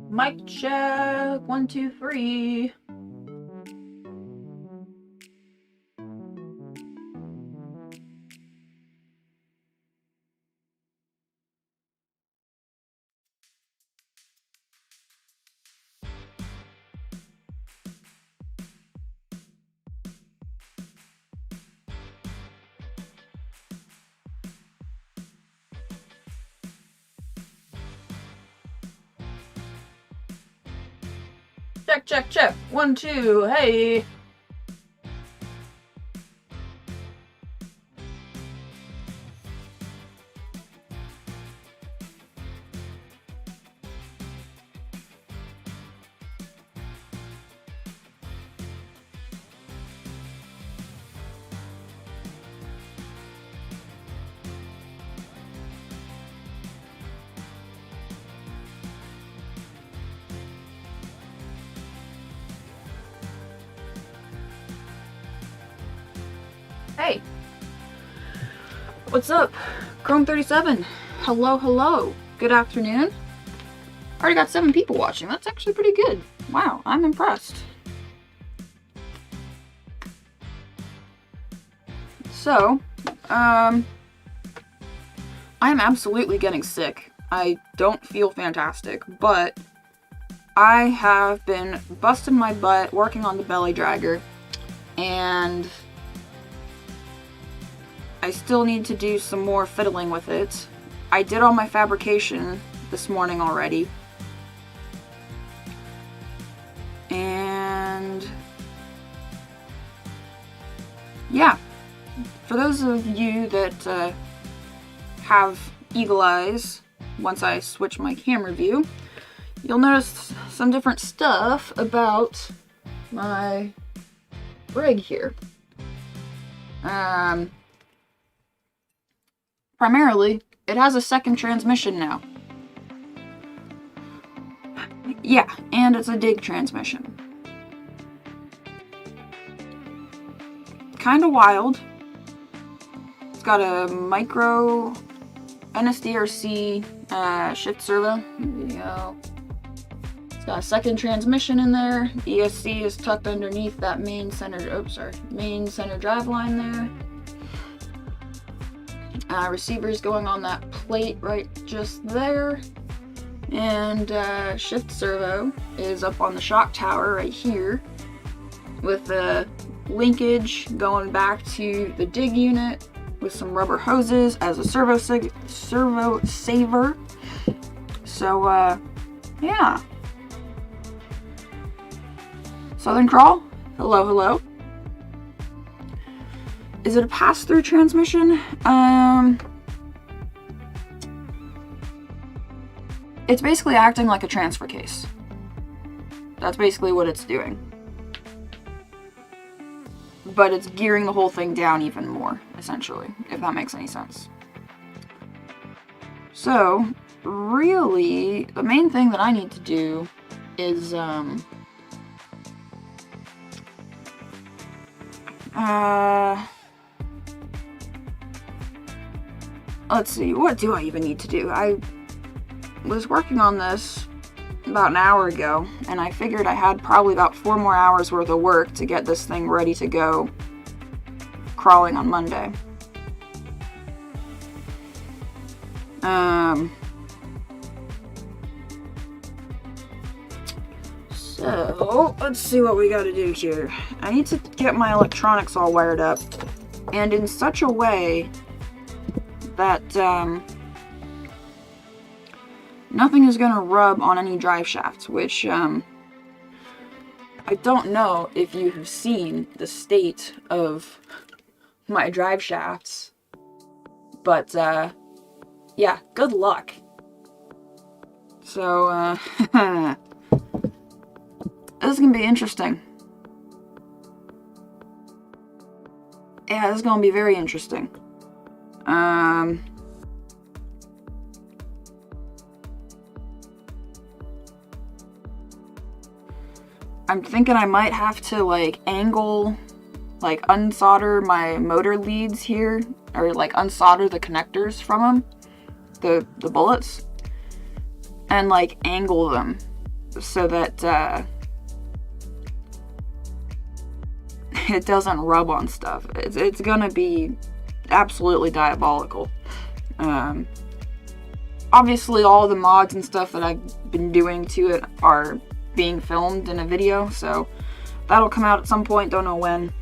Mic check, 1, 2, 3. Check, check, check. 1, 2, hey. Hey. What's up? Chrome 37. Hello, hello. Good afternoon. Already got 7 people watching. That's actually pretty good. Wow, I'm impressed. So, I'm absolutely getting sick. I don't feel fantastic, but I have been busting my butt working on the belly dragger, and I still need to do some more fiddling with it. I did all my fabrication this morning already. And yeah, for those of you that have eagle eyes, once I switch my camera view, you'll notice some different stuff about my rig here. Primarily, it has a second transmission now. Yeah, and it's a dig transmission. Kinda wild. It's got a micro NSDRC shift servo. There you go. It's got a second transmission in there. The ESC is tucked underneath that main center drive line there. Receiver's going on that plate right just there. And shift servo is up on the shock tower right here, with the linkage going back to the dig unit with some rubber hoses as a servo saver. So yeah. Southern Crawl, hello, hello. Is it a pass-through transmission? It's basically acting like a transfer case. That's basically what it's doing. But it's gearing the whole thing down even more, essentially, if that makes any sense. So, really, the main thing that I need to do is, let's see, what do I even need to do? I was working on this about an hour ago, and I figured I had probably about 4 more hours worth of work to get this thing ready to go crawling on Monday. So, let's see what we gotta do here. I need to get my electronics all wired up, and in such a way that, nothing is gonna rub on any drive shafts, which, I don't know if you have seen the state of my drive shafts, but, yeah, good luck. So, this is gonna be interesting. Yeah, this is gonna be very interesting. I'm thinking I might have to, like, unsolder my motor leads here, or, like, unsolder the connectors from them, the bullets, and, like, angle them so that it doesn't rub on stuff. It's gonna be absolutely diabolical. Obviously all the mods and stuff that I've been doing to it are being filmed in a video, so that'll come out at some point, don't know when.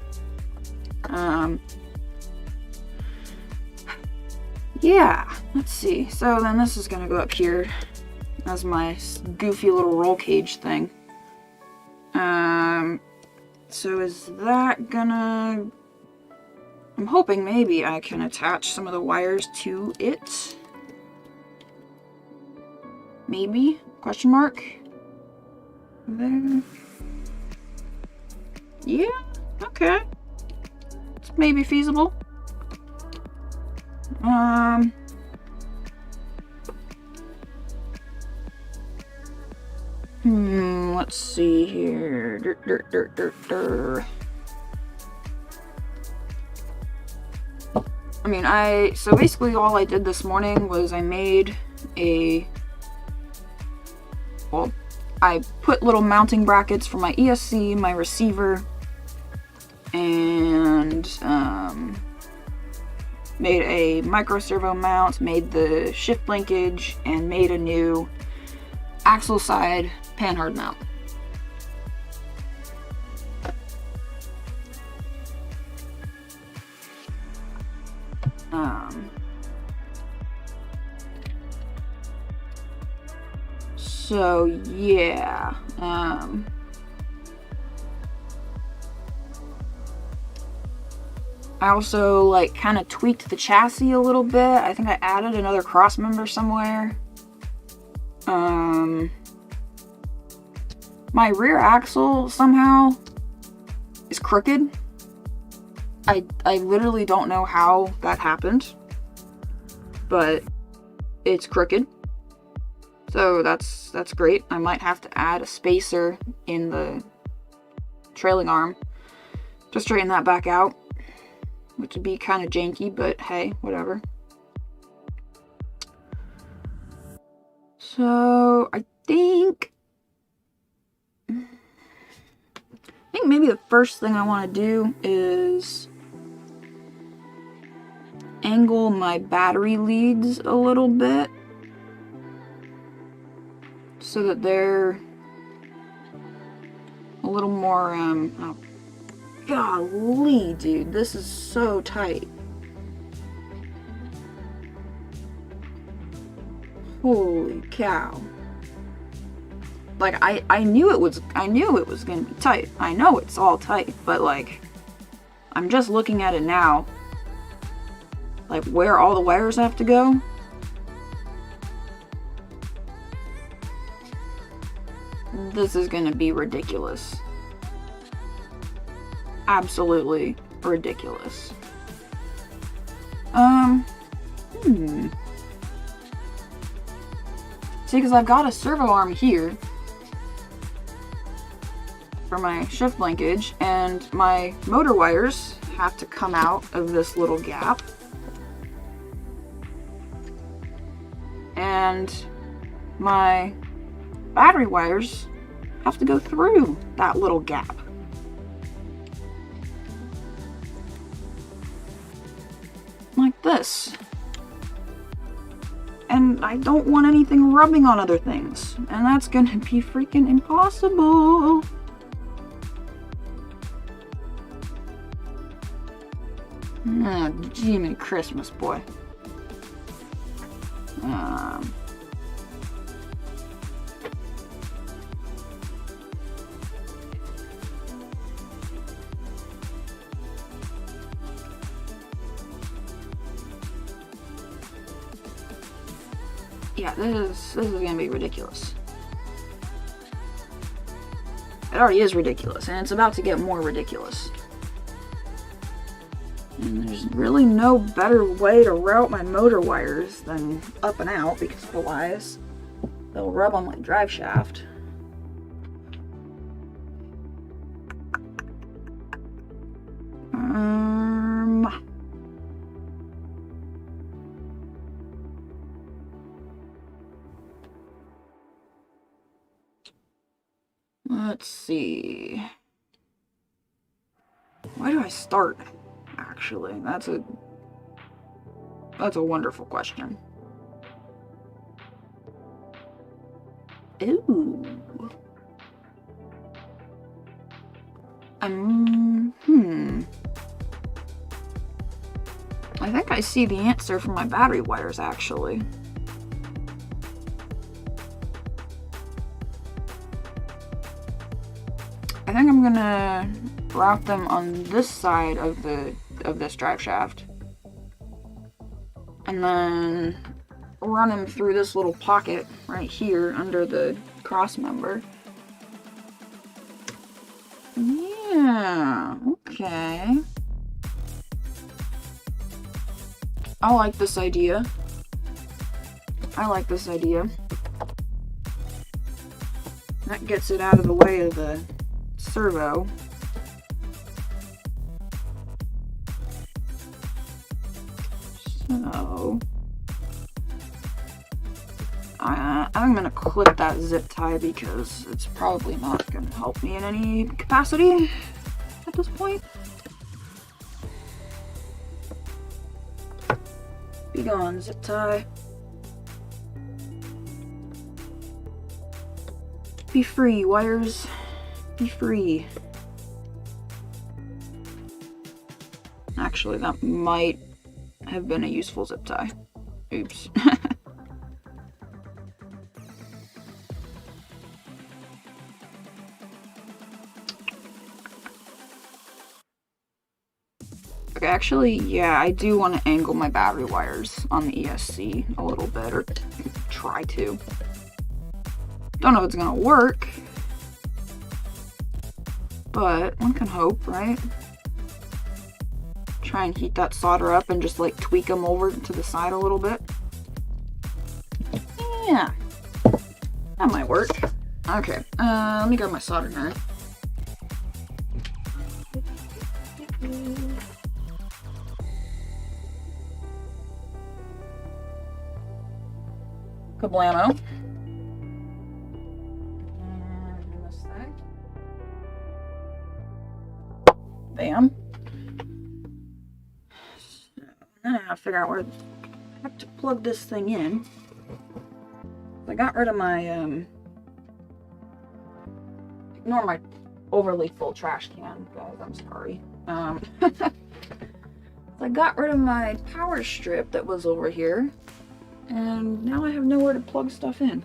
Yeah, let's see. So then this is gonna go up here as my goofy little roll cage thing. So is that gonna... I'm hoping maybe I can attach some of the wires to it. Maybe? Question mark? There. Yeah, okay. It's maybe feasible. Let's see here. I mean, so basically all I did this morning was I made I put little mounting brackets for my ESC, my receiver, and made a micro servo mount, made the shift linkage, and made a new axle side panhard mount. So yeah, I also like kind of tweaked the chassis a little bit. I think I added another cross member somewhere. My rear axle somehow is crooked. I literally don't know how that happened, but it's crooked. So that's great. I might have to add a spacer in the trailing arm to straighten that back out, which would be kind of janky, but hey, whatever. So I think maybe the first thing I want to do is angle my battery leads a little bit so that they're a little more, oh, golly, dude, this is so tight. Holy cow. Like, I knew it was gonna be tight. I know it's all tight, but like, I'm just looking at it now, like where all the wires have to go. This is gonna be ridiculous. Absolutely ridiculous. See, because I've got a servo arm here for my shift linkage, and my motor wires have to come out of this little gap. And my battery wires have to go through that little gap. Like this. And I don't want anything rubbing on other things. And that's gonna be freaking impossible. Ah, Jiminy Christmas, boy. Yeah, this is gonna be ridiculous. It already is ridiculous, and it's about to get more ridiculous. And there's really no better way to route my motor wires than up and out, because otherwise they'll rub on my drive shaft. Let's see. Why do I start? Actually, that's a wonderful question. Ooh. I think I see the answer from my battery wires, actually. I think I'm gonna route them on this side of this drive shaft, and then run them through this little pocket right here under the cross member. Yeah, okay. I like this idea. That gets it out of the way of the servo. So I'm gonna clip that zip tie because it's probably not gonna help me in any capacity at this point. Be gone, zip tie. Be free, wires. Be free. Actually, that might have been a useful zip tie. Oops. Okay, actually, yeah, I do want to angle my battery wires on the ESC a little bit, or try to. Don't know if it's gonna work, but one can hope, right? Try and heat that solder up and just like tweak them over to the side a little bit. Yeah, that might work. Okay, let me grab my soldering iron. Kablamo. And this thing. Bam. So then I have to figure out where I have to plug this thing in. I got rid of my ignore my overly full trash can, guys. I'm sorry. I got rid of my power strip that was over here. And now I have nowhere to plug stuff in.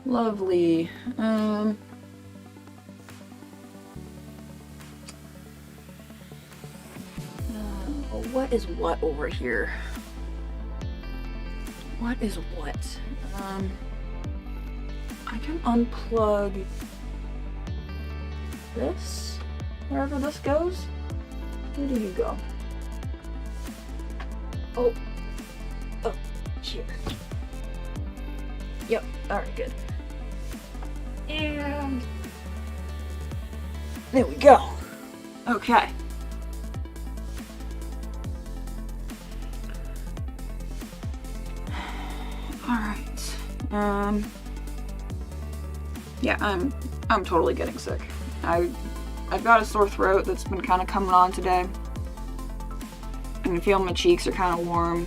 Lovely. What is what over here? What is what? I can unplug this, wherever this goes. Where do you go? Oh, here. Yep, alright, good. And there we go. Okay. Alright. Yeah, I'm totally getting sick. I've got a sore throat that's been kind of coming on today. I can feel my cheeks are kind of warm.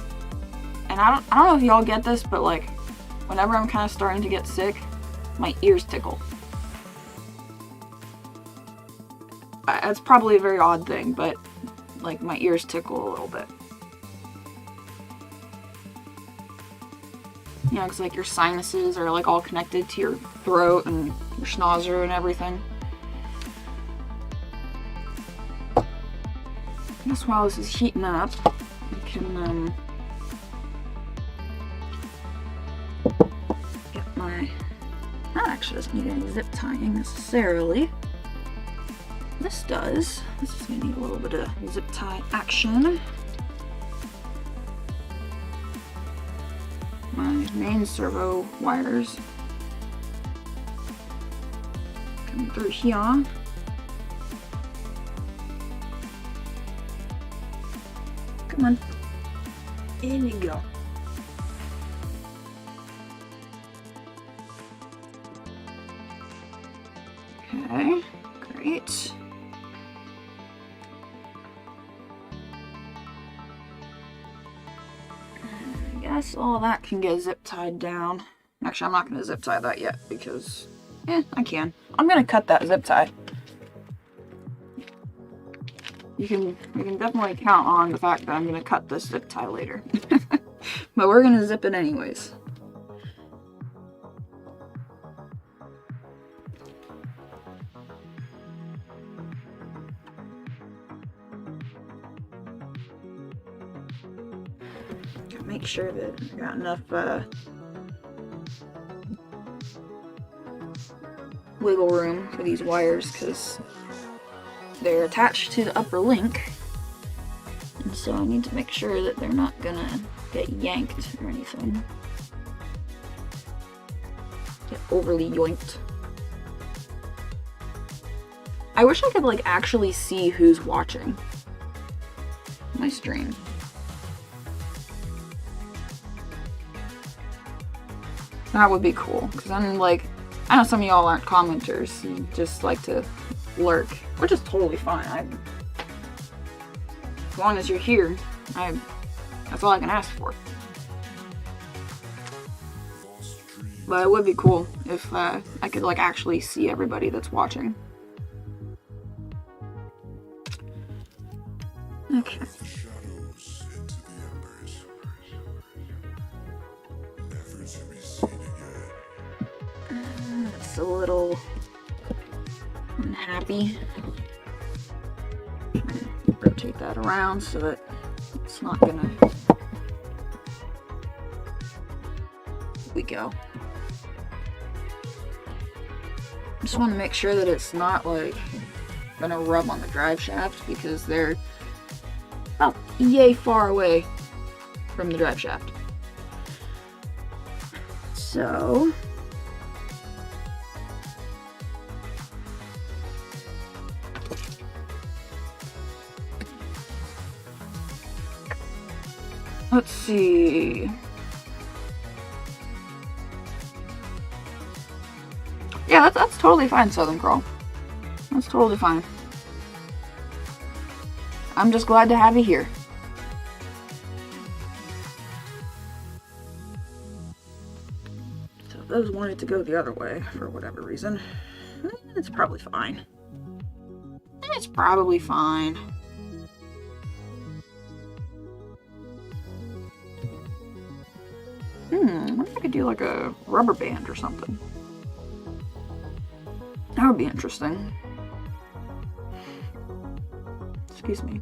And I don't know if y'all get this, but like, whenever I'm kind of starting to get sick, my ears tickle. That's probably a very odd thing, but like my ears tickle a little bit. You know, because like your sinuses are like all connected to your throat and your schnauzer and everything. I guess while this is heating up, we can get my... That actually doesn't need any zip tying necessarily. This does. This is gonna need a little bit of zip tie action. My main servo wires coming through here. Come on. In you go. Okay, great. I guess all that can get zip tied down. Actually, I'm not going to zip tie that yet because, I can. I'm going to cut that zip tie. You can definitely count on the fact that I'm going to cut this zip tie later. But we're going to zip it anyways. Make sure that I got enough wiggle room for these wires because they're attached to the upper link, and so I need to make sure that they're not gonna get yanked or anything. Get overly yoinked. I wish I could like actually see who's watching my stream. That would be cool, because then, like, I know some of y'all aren't commenters, you just like to lurk, which is totally fine. As long as you're here, that's all I can ask for. But it would be cool if I could, like, actually see everybody that's watching. Okay. It's a little unhappy. Rotate that around so that it's not gonna. Here we go. Just want to make sure that it's not like gonna rub on the drive shaft because they're about yay far away from the drive shaft. So let's see. Yeah, that's totally fine, Southern Girl. That's totally fine. I'm just glad to have you here. So if those wanted to go the other way for whatever reason, it's probably fine. It's probably fine. I wonder if I could do like a rubber band or something. That would be interesting. Excuse me.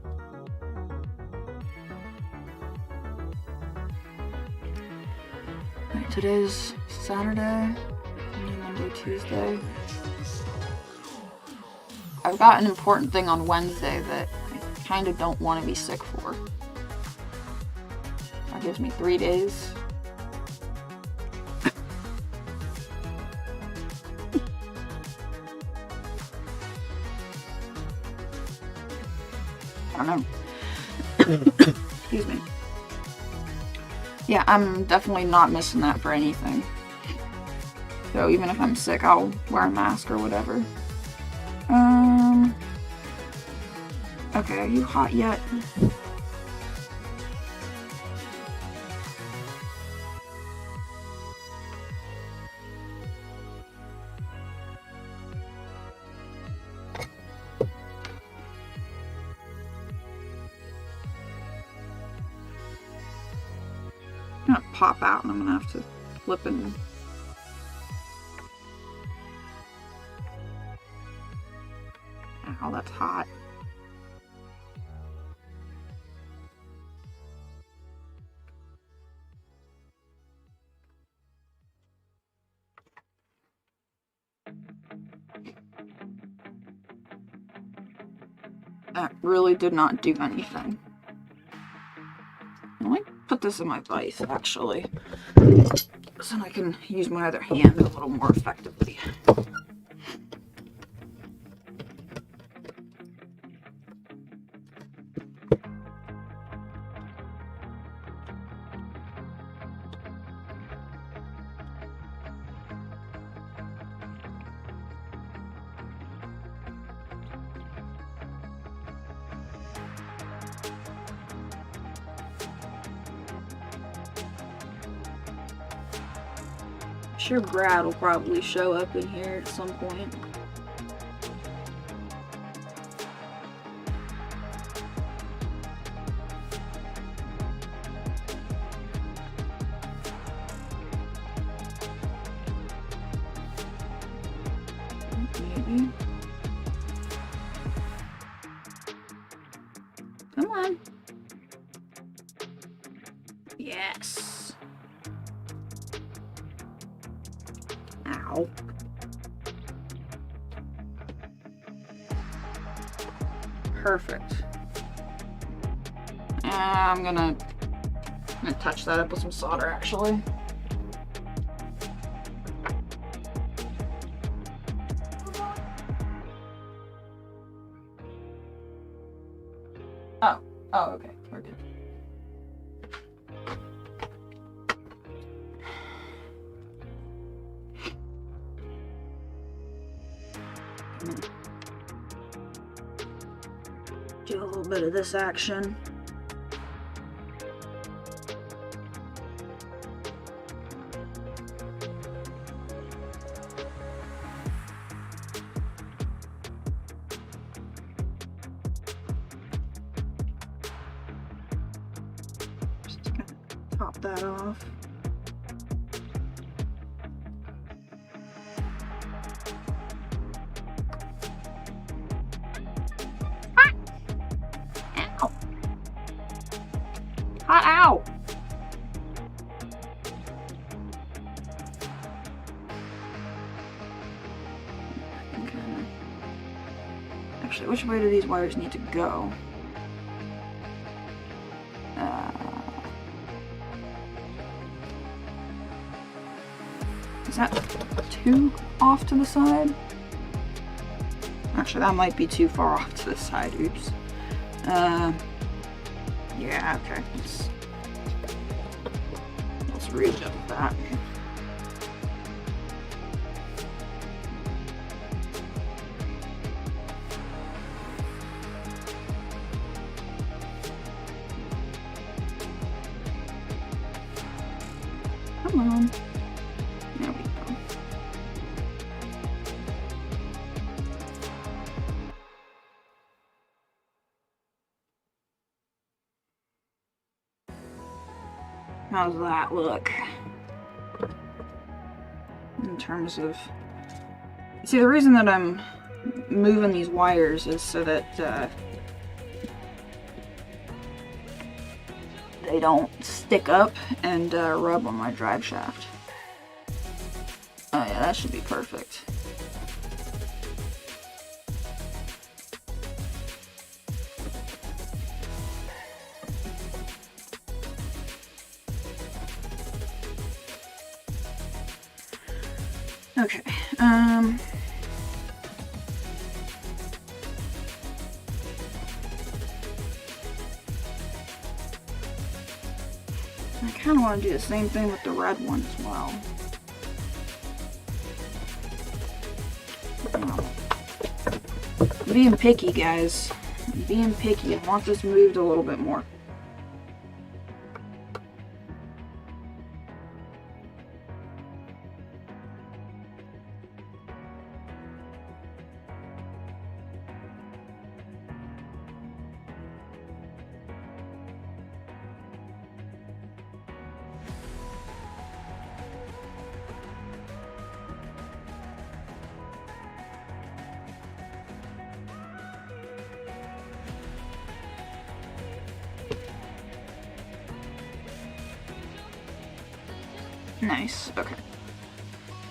Alright, today's Saturday, Monday, Tuesday. I've got an important thing on Wednesday that I kind of don't want to be sick for. That gives me 3 days. I don't know. Excuse me. Yeah, I'm definitely not missing that for anything. So even if I'm sick, I'll wear a mask or whatever. Okay, are you hot yet? I'm gonna pop out and I'm gonna have to flip and ow, that's hot. That really did not do anything. Let me put this in my vise, actually, so I can use my other hand a little more effectively. sure Brad will probably show up in here at some point. Maybe. Come on. Yes. Ow. Perfect. I'm gonna touch that up with some solder, actually. Oh, okay. We're good. Do a little bit of this action. Just gonna top that off. Ow! Okay. Actually, which way do these wires need to go? Is that too off to the side? Actually, that might be too far off to the side. Oops. Yeah, okay. Let's reach up that. Come on. There we go. How's that look? In terms of... See, the reason that I'm moving these wires is so that they don't stick up and rub on my drive shaft. Oh yeah, that should be perfect. Okay, I kind of want to do the same thing with the red one as well. I'm being picky, guys. I'm being picky. I want this moved a little bit more. Nice. Okay.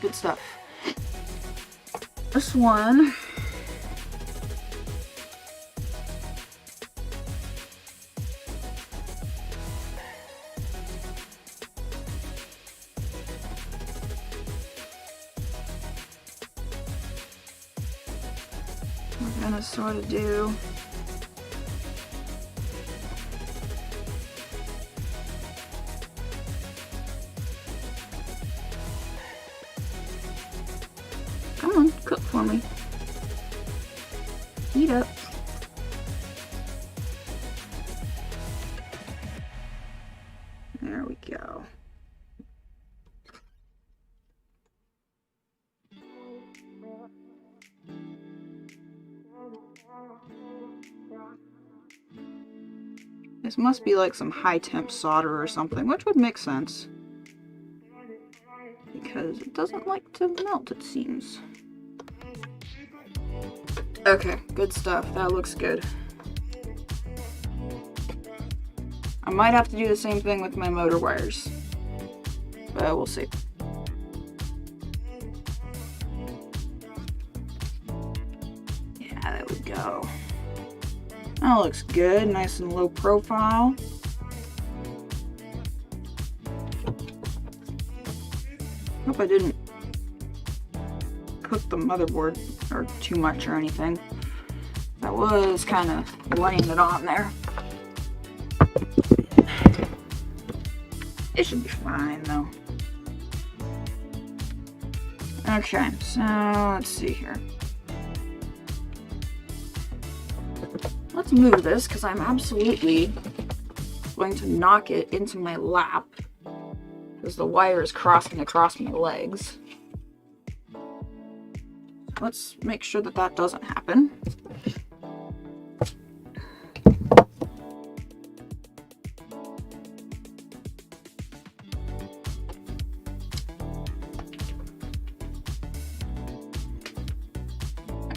Good stuff. This one... we're gonna sort of do... Come on, cook for me. Heat up. There we go. This must be like some high temp solder or something, which would make sense. Because it doesn't like to melt, it seems. Okay, good stuff. That looks good. I might have to do the same thing with my motor wires. But we'll see. Yeah, there we go. That looks good. Nice and low profile. Hope I didn't cook the motherboard or too much or anything. I was kind of laying it on there. It should be fine though. Okay, so let's see here. Let's move this because I'm absolutely going to knock it into my lap because the wire is crossing across my legs. Let's make sure that that doesn't happen.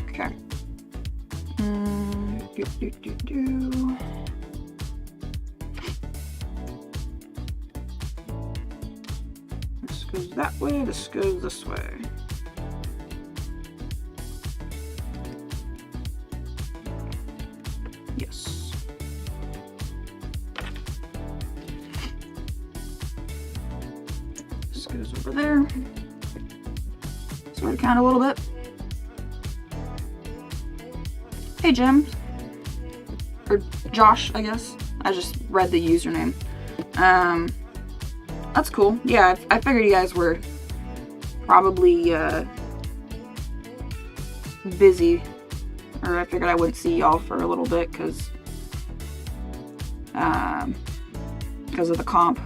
Okay. This goes that way, this goes this way. Yes. This goes over there. Sort of count a little bit. Hey Jim. Or Josh, I guess. I just read the username. That's cool. Yeah, I figured you guys were probably busy. Or I figured I wouldn't see y'all for a little bit because of the comp.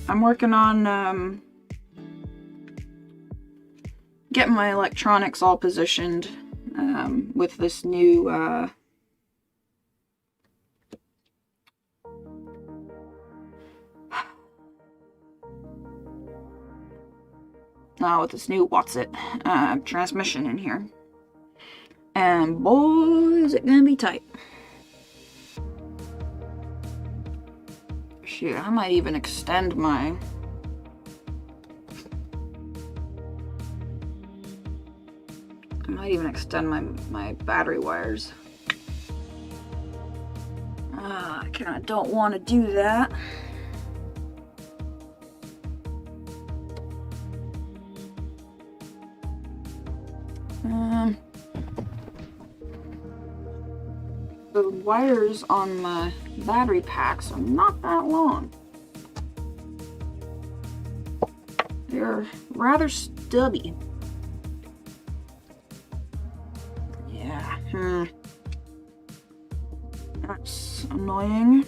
I'm working on getting my electronics all positioned with this new with this new transmission in here. And boy, is it gonna be tight. Shoot, I might even extend my my battery wires. I kinda don't want to do that. The wires on my battery packs are not that long. They're rather stubby. Yeah, that's annoying.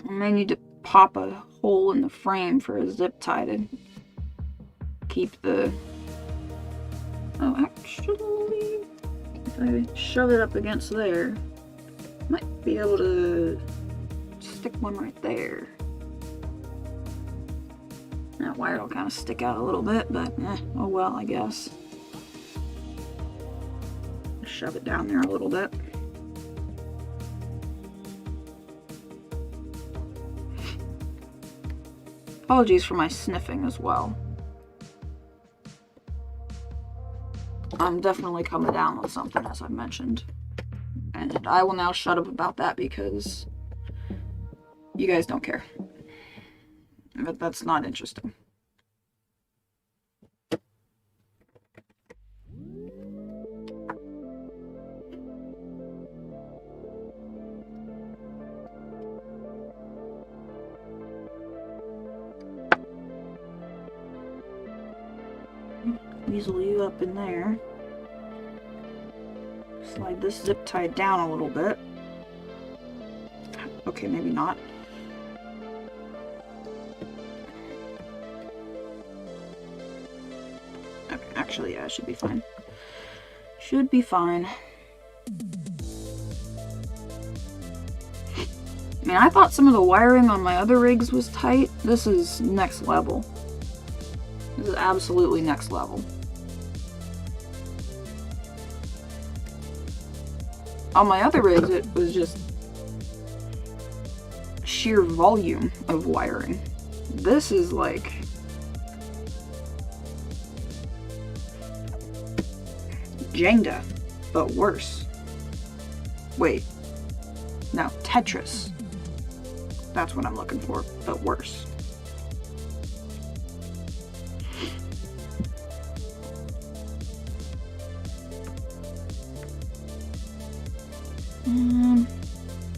I may need to pop a hole in the frame for a zip tie to keep the... Oh, actually, if I shove it up against there, might be able to stick one right there. That wire will kind of stick out a little bit, but oh well, I guess. Shove it down there a little bit. Apologies for my sniffing as well. I'm definitely coming down with something, as I mentioned. And I will now shut up about that because you guys don't care. But that's not interesting. weasel you up in there. Slide this zip tie down a little bit. Okay, maybe not. Okay, actually, yeah, it should be fine. Should be fine. I mean, I thought some of the wiring on my other rigs was tight. This is next level. This is absolutely next level. On my other rigs, it was just sheer volume of wiring. This is like Jenga, but worse. Wait. No, Tetris. That's what I'm looking for, but worse.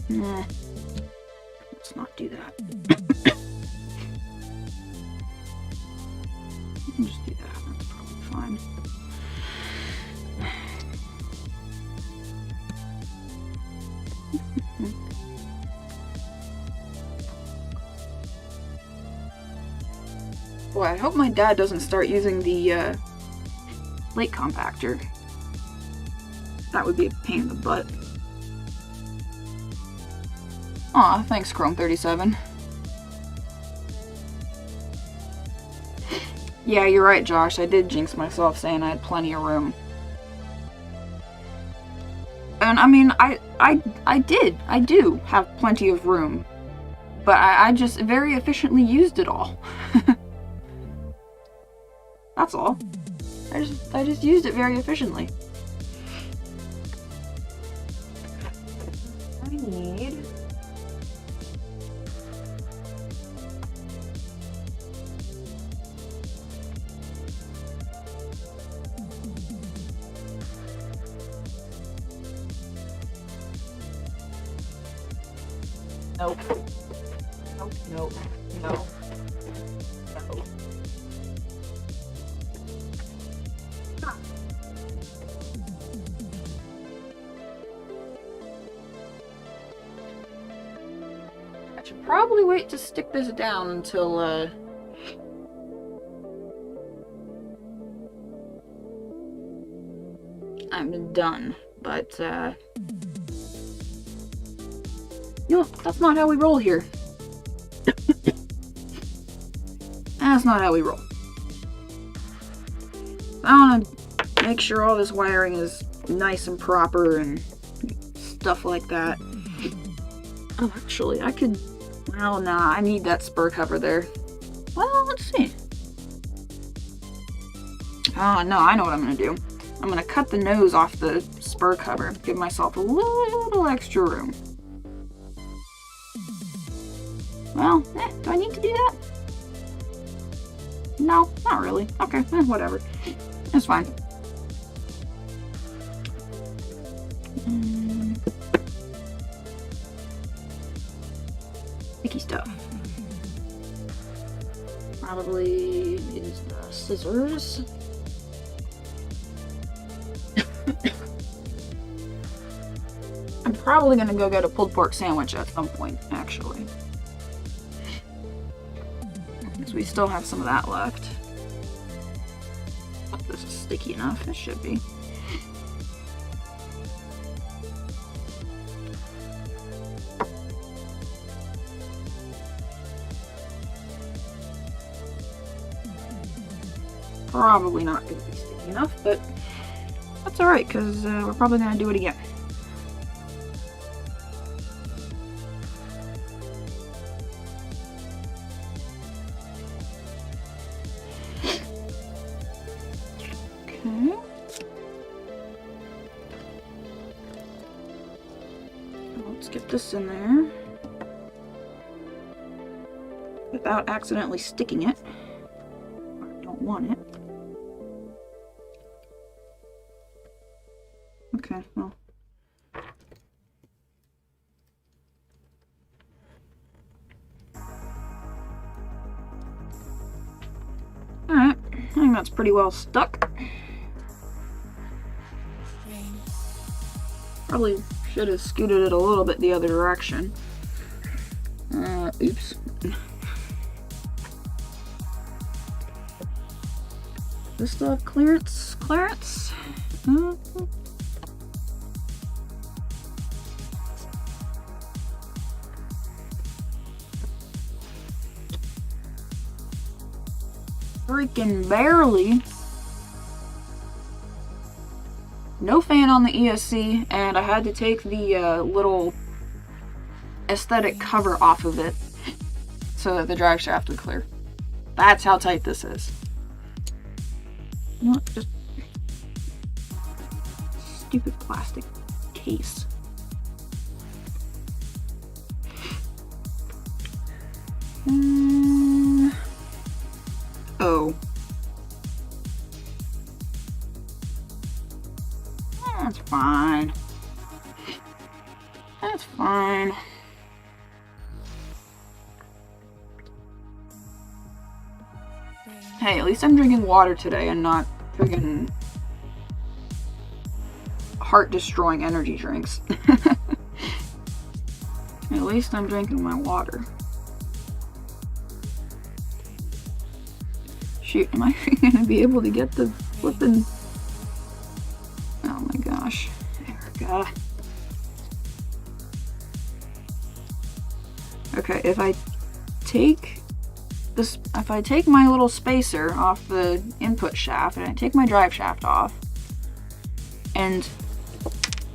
Nah. Let's not do that. You can just do that. That's probably fine. Boy, I hope my dad doesn't start using the plate compactor. That would be a pain in the butt. Aw, thanks, Chrome37. Yeah, you're right, Josh. I did jinx myself saying I had plenty of room. And I mean, I do have plenty of room. But I just very efficiently used it all. That's all. I just used it very efficiently. I need... Nope. Nope, nope, no. No. I should probably wait to stick this down until, I'm done, but, no, that's not how we roll here. That's not how we roll. I want to make sure all this wiring is nice and proper and stuff like that. Oh, actually, I could... Well, nah, I need that spur cover there. Well, let's see. Oh, no, I know what I'm going to do. I'm going to cut the nose off the spur cover. Give myself a little extra room. Well, do I need to do that? No, not really. Okay, whatever. It's fine. Sticky stuff. Probably use the scissors. I'm probably gonna go get a pulled pork sandwich at some point, actually. Because we still have some of that left. Hope this is sticky enough. It should be. Probably not going to be sticky enough, but that's alright, because we're probably going to do it again. Okay. Let's get this in there without accidentally sticking it. I don't want it. Okay, well. Alright, I assuming that's pretty well stuck. Probably should have scooted it a little bit the other direction. Oops. Does still have clearance? Clearance? Freaking barely. No fan on the ESC, and I had to take the little aesthetic cover off of it so that the drive shaft would clear. That's how tight this is. Not just stupid plastic case. Oh. That's fine. That's fine. Hey, at least I'm drinking water today and not friggin' heart-destroying energy drinks. At least I'm drinking my water. Shoot, am I gonna be able to get the flippin'... Oh my gosh. Erica. Okay, if I take my little spacer off the input shaft and I take my drive shaft off and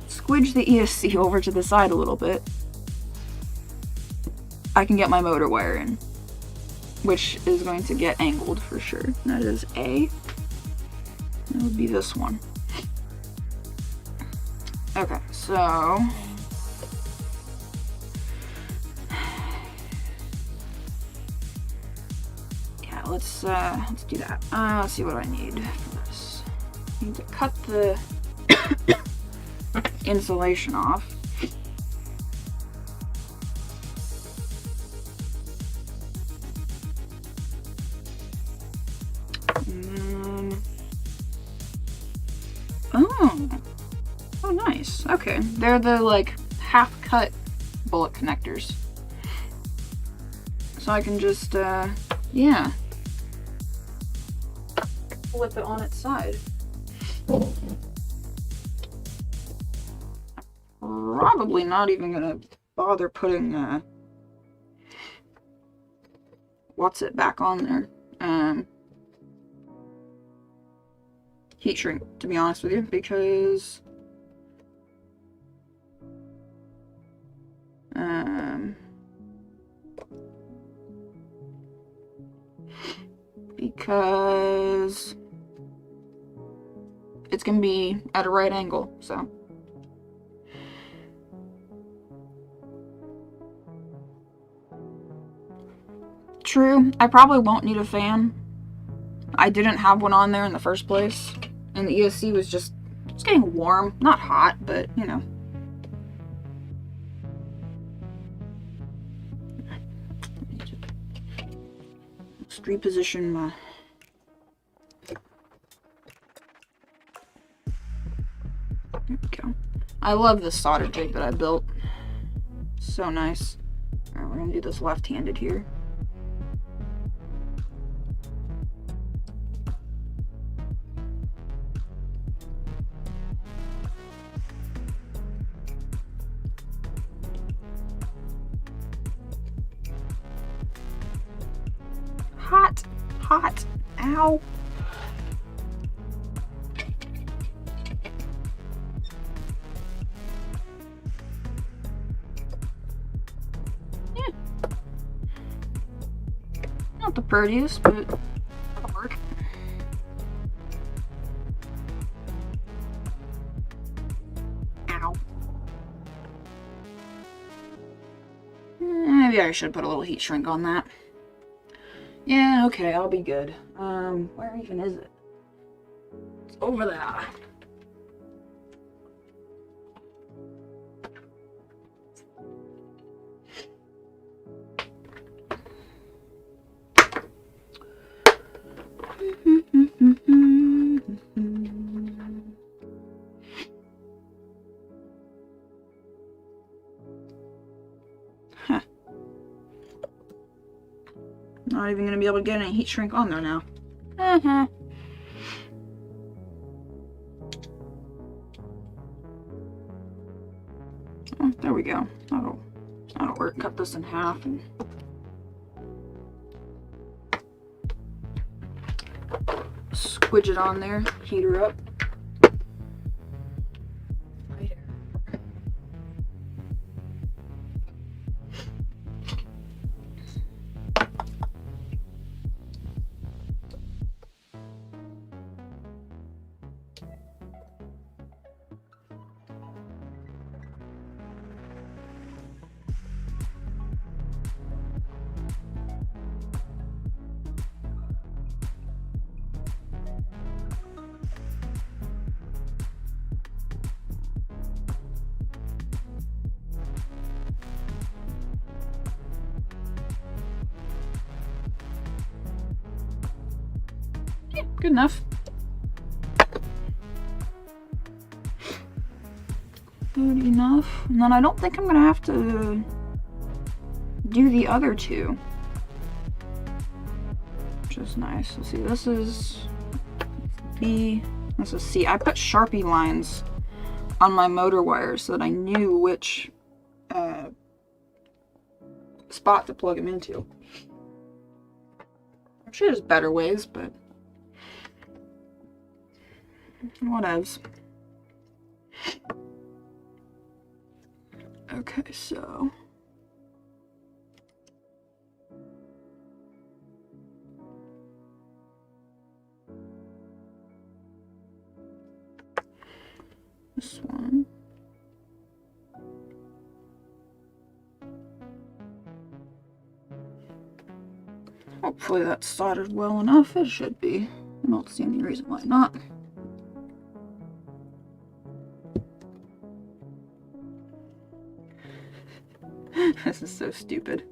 squidge the ESC over to the side a little bit, I can get my motor wire in, which is going to get angled for sure. That is A. That would be this one. Okay, so yeah, let's do that. Let's see what I need for this. I need to cut the insulation off. Oh, nice. Okay, they're the like half-cut bullet connectors. So I can just, yeah, flip it on its side. Probably not even gonna bother putting, what's it back on there? Heat shrink, to be honest with you, because it's gonna be at a right angle, so. True, I probably won't need a fan. I didn't have one on there in the first place, and the ESC was just, it's getting warm. Not hot, but, you know. Let's reposition my... There we go. I love this solder jig that I built. So nice. Alright, we're gonna do this left-handed here. Hot, hot, ow. Yeah. Not the prettiest, but it'll work. Ow. Maybe I should put a little heat shrink on that. Yeah, okay, I'll be good. Where even is it? It's over there. Not even gonna be able to get any heat shrink on there now. Uh-huh. Oh, there we go. That'll work. Cut this in half and squidge it on there. Heat her up. Yeah, good enough. Good enough. And then I don't think I'm gonna have to do the other two. Which is nice. Let's see, this is B, this is C. I put Sharpie lines on my motor wires so that I knew which spot to plug them into. I'm sure there's better ways, but whatevs. Okay, so this one. Hopefully that's soldered well enough. It should be. I don't see any reason why not. This is so stupid.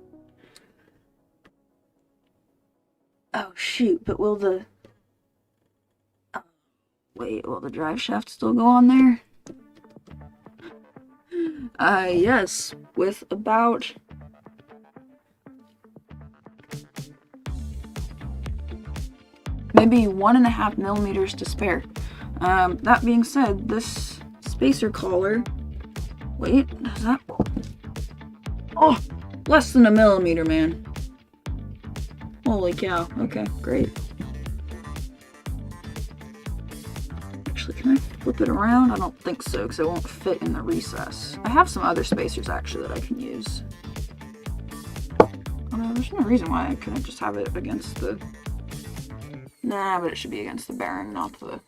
Oh shoot, but will the... wait, will the drive shaft still go on there? Yes, with about... maybe 1.5 millimeters to spare. That being said, this spacer collar... wait, is that... oh, less than 1 millimeter, man. Holy cow. Okay, great. Actually, can I flip it around? I don't think so, because it won't fit in the recess. I have some other spacers, actually, that I can use. There's no reason why I couldn't just have it against the... nah, but it should be against the bearing, not the...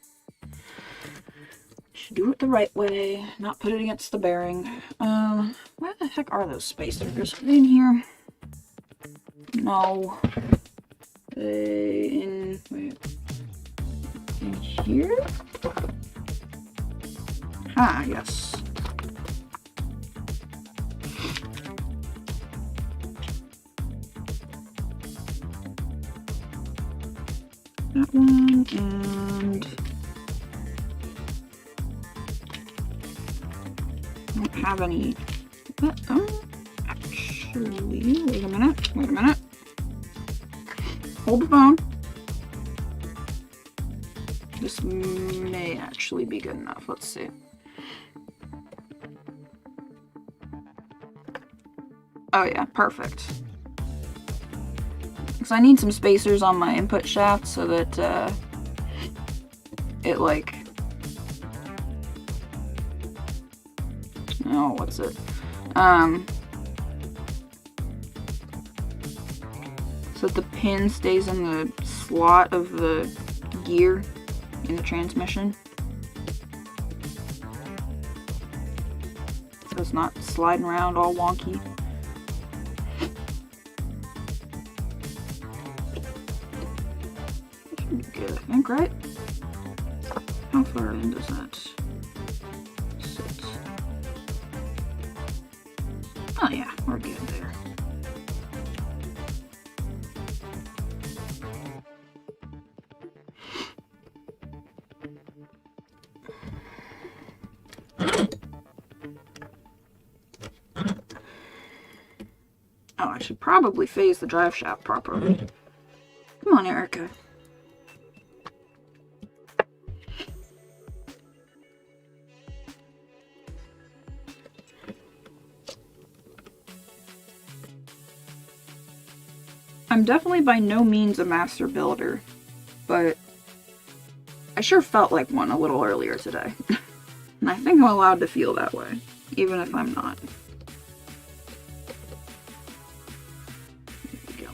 should do it the right way, not put it against the bearing. Where the heck are those spacers? Are they in here? No. In... wait. In here? Ah, yes. That one, and... I don't have any... actually, wait a minute. Hold the phone. This may actually be good enough. Let's see. Oh yeah, perfect. Because I need some spacers on my input shaft so that it like... oh, what's it? So that the pin stays in the slot of the gear in the transmission. So it's not sliding around all wonky. Good, I think, right? How far in does that sit? Oh yeah, we're good there. Oh, I should probably phase the drive shaft properly. Come on, Erica. I'm definitely by no means a master builder, but I sure felt like one a little earlier today. And I think I'm allowed to feel that way, even if I'm not. There we go.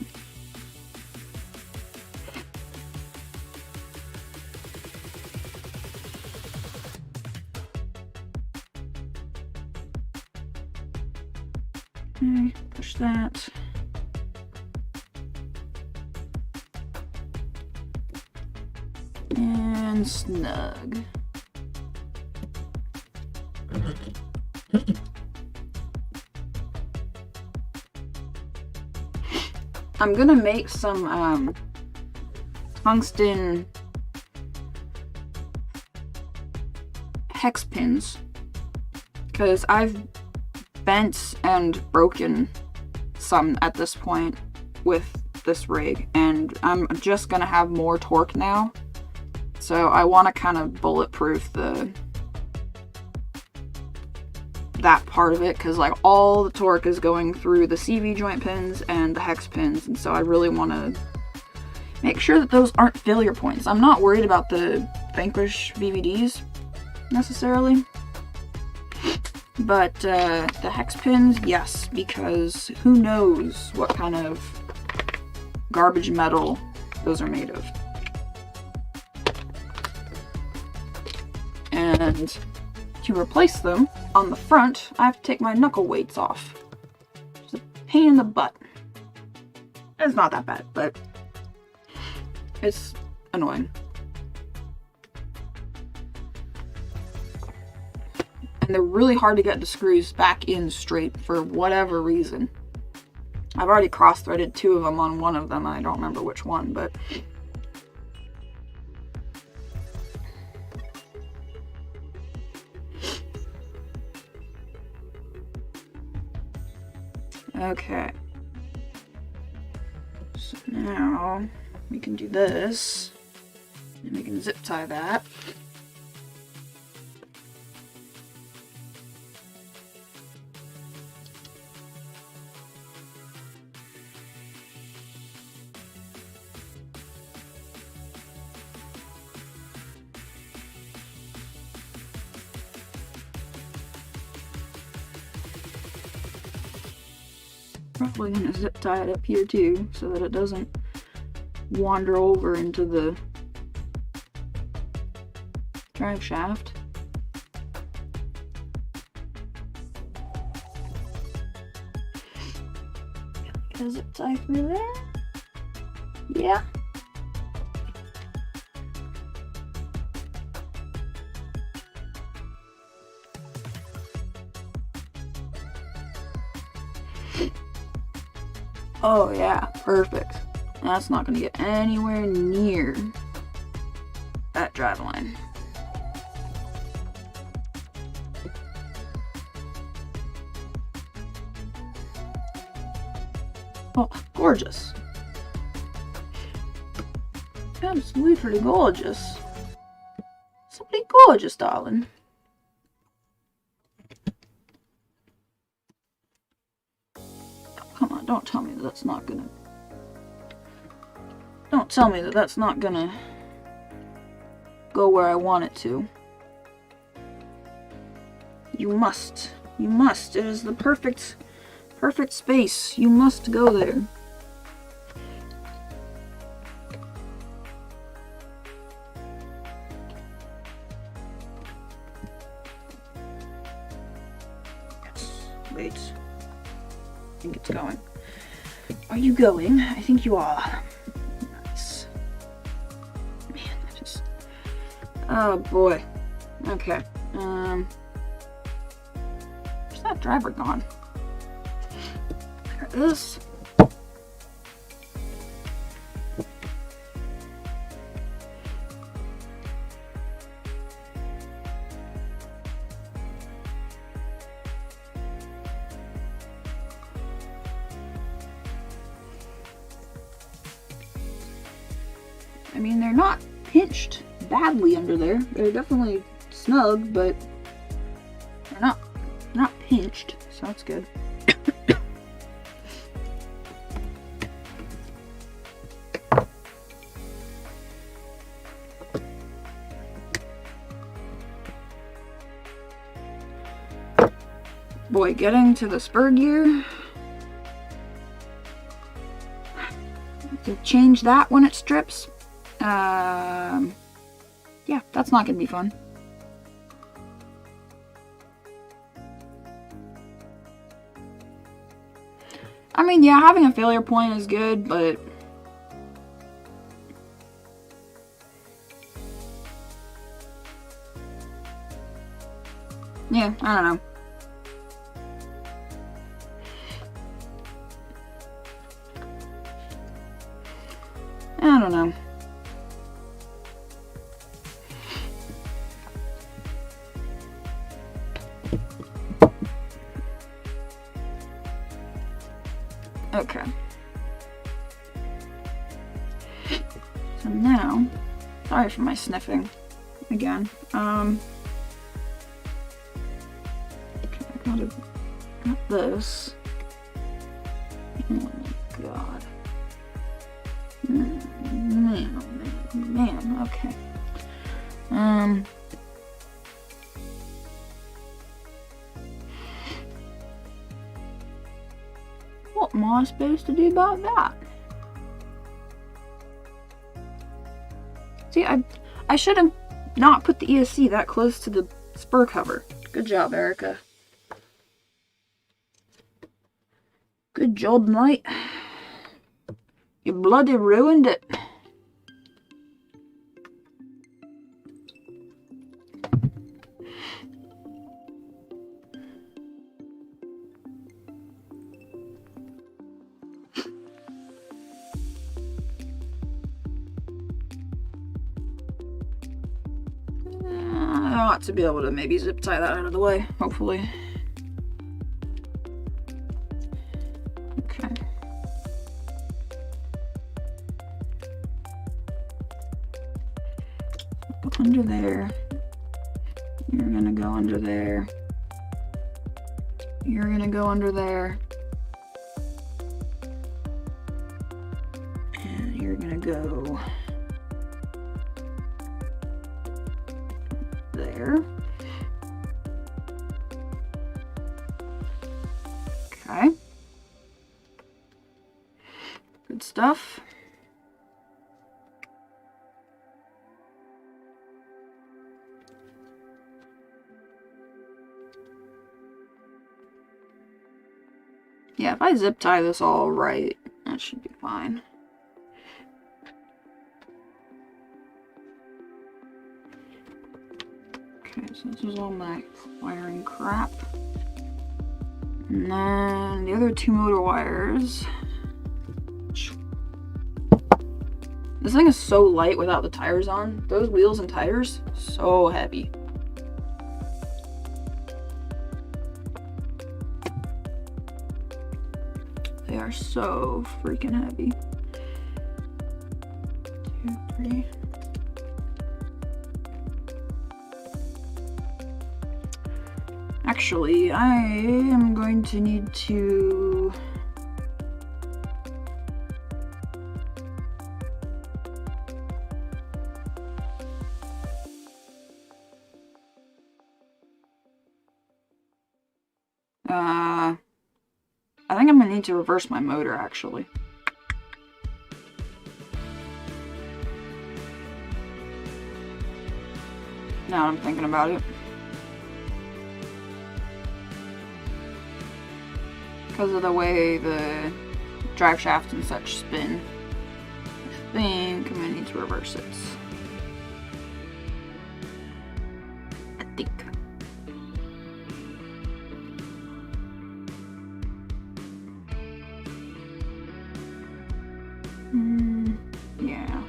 Okay, push that. And snug. I'm gonna make some tungsten hex pins because I've bent and broken some at this point with this rig, and I'm just gonna have more torque now. So I want to kind of bulletproof that part of it, because like all the torque is going through the CV joint pins and the hex pins, and so I really want to make sure that those aren't failure points. I'm not worried about the Vanquish VVDs necessarily, but the hex pins, yes, because who knows what kind of garbage metal those are made of. And to replace them on the front, I have to take my knuckle weights off. It's a pain in the butt. It's not that bad, but it's annoying. And they're really hard to get the screws back in straight for whatever reason. I've already cross-threaded 2 of them on one of them. I don't remember which one, but okay, so now we can do this, and we can zip tie that. Probably gonna zip tie it up here too, so that it doesn't wander over into the drive shaft. Get a zip tie through there. Yeah. Oh yeah, perfect. That's not gonna get anywhere near that drive line. Oh, gorgeous. Absolutely gorgeous. Simply gorgeous, darling. Come on, don't tell me that that's not gonna... Don't tell me that that's not gonna go where I want it to. You must. You must. It is the perfect space. You must go there. Yes. Wait. I think it's going. Are you going? I think you are. Nice. Man, that just... Oh boy. Okay. Where's that driver gone? There it is. I mean, they're not pinched badly under there. They're definitely snug, but they're not pinched, so that's good. Boy, getting to the spur gear, to change that when it strips, yeah, that's not gonna be fun. I mean, yeah, having a failure point is good, but yeah, I don't know. I don't know. Okay. So now, sorry for my sniffing again. Okay, I got this. Oh my god. Man, okay. What am I supposed to do about that? See, I should have not put the ESC that close to the spur cover. Good job, Erica. Good job, mate. You bloody ruined it. I ought to be able to maybe zip tie that out of the way, hopefully. Okay. Under there. You're gonna go under there. You're gonna go under there. And you're gonna go there. Okay. Good stuff. Yeah, if I zip tie this all right, that should be fine. Okay, so this is all my wiring crap. And then the other two motor wires. This thing is so light without the tires on. Those wheels and tires, so heavy. They are so freaking heavy. 2, 3. Actually, I am going to need to I think I'm gonna need to reverse my motor, actually. Now I'm thinking about it. Because of the way the drive shaft and such spin, I think I'm gonna need to reverse it. I think. Yeah.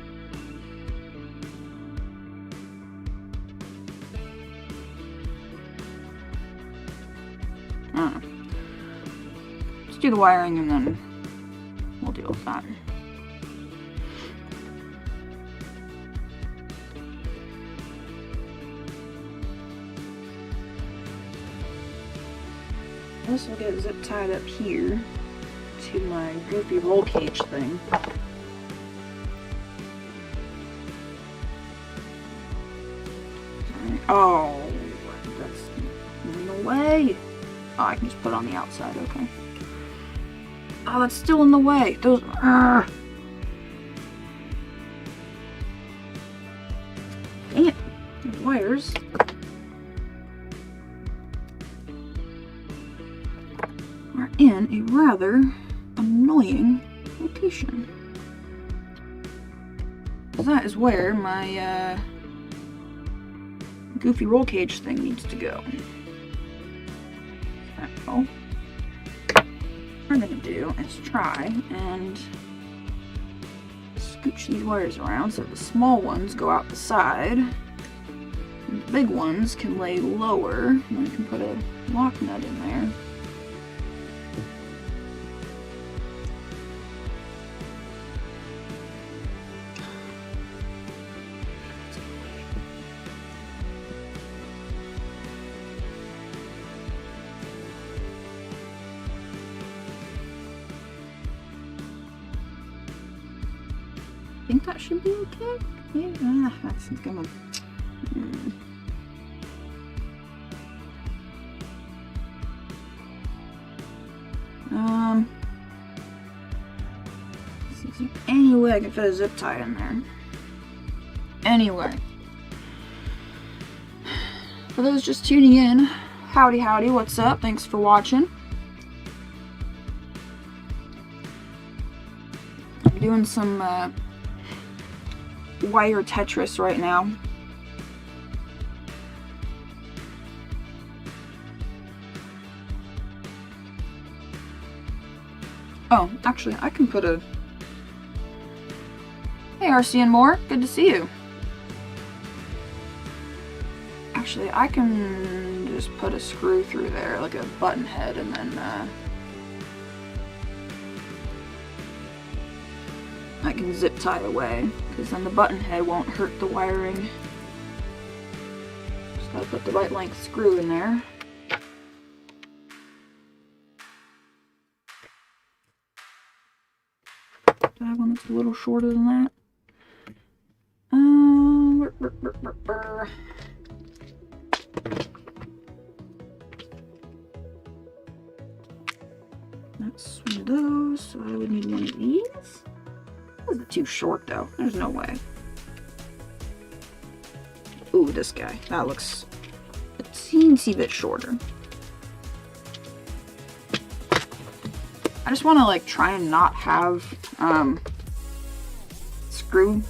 I don't know. Let's do the wiring and then we'll deal with that. this will get zip tied up here to my goofy roll cage thing. Oh, that's in the way. Oh, I can just put it on the outside, okay. Oh, that's still in the way. Those dang it. Those wires. Are in a rather annoying location. That is where my goofy roll cage thing needs to go. So, what we're gonna do is try and scooch these wires around so the small ones go out the side, and the big ones can lay lower, and I can put a lock nut in there. I think that should be okay. Yeah, that's gonna. Is there any way I can fit a zip tie in there? Anyway, for those just tuning in, howdy howdy, what's up? Thanks for watching. I'm doing some wire Tetris right now. Oh, actually, I can put a... Hey, RCN Moore, good to see you. Actually, I can just put a screw through there, like a button head, and then I can zip tie away, because then the button head won't hurt the wiring. Just gotta put the right length screw in there. Do I have one that's a little shorter than that? That's one of those, so I would need one of these. This is too short though, there's no way. Ooh, this guy, that looks a teensy bit shorter. I just want to like try and not have screw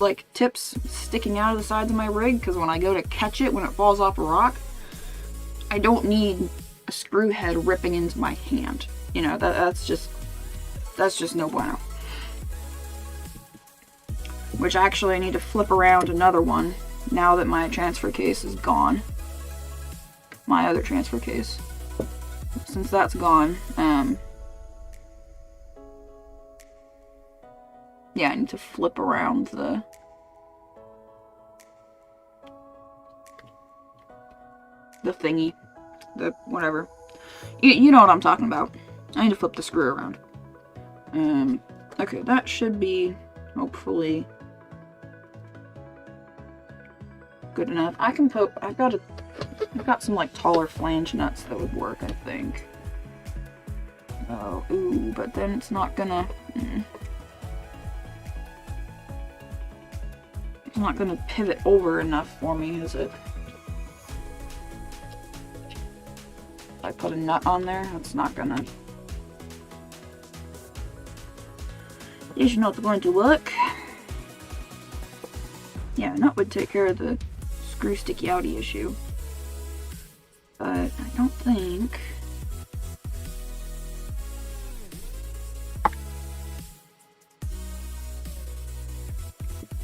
like tips sticking out of the sides of my rig, because when I go to catch it when it falls off a rock, I don't need a screw head ripping into my hand. You know, that's just no bueno. Which actually I need to flip around another one now that my transfer case is gone. My other transfer case. Since that's gone, yeah, I need to flip around the thingy, the whatever. You know what I'm talking about. I need to flip the screw around. Okay, that should be hopefully good enough. I can put. I've got some like taller flange nuts that would work, I think. Oh, ooh, but then it's not gonna. It's not gonna pivot over enough for me, is it? If I put a nut on there, it's not gonna. It's not going to work. Yeah, a nut would take care of the screw sticky outy issue. But I don't think.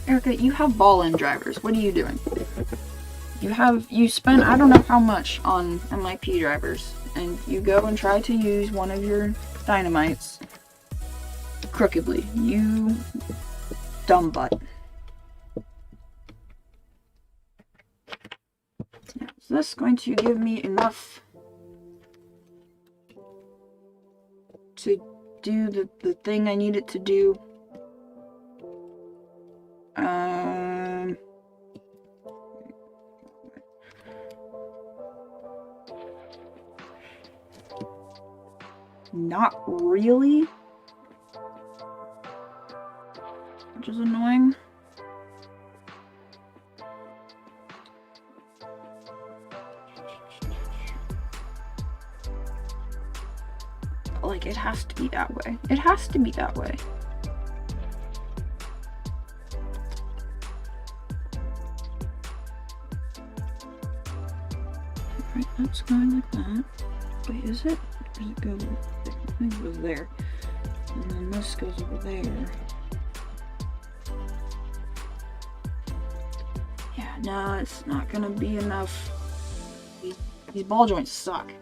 Erica, you have ball end drivers. What are you doing? You spend I don't know how much on MIP drivers, and you go and try to use one of your dynamites crookedly. You dumb butt. Now, is this going to give me enough to do the thing I need it to do. Not really. Which is annoying. Like, it has to be that way. It has to be that way. Right, that's going like that. Wait, is it? Or does it go there? I think it goes there. And then this goes over there. Yeah, no, it's not gonna be enough. These ball joints suck.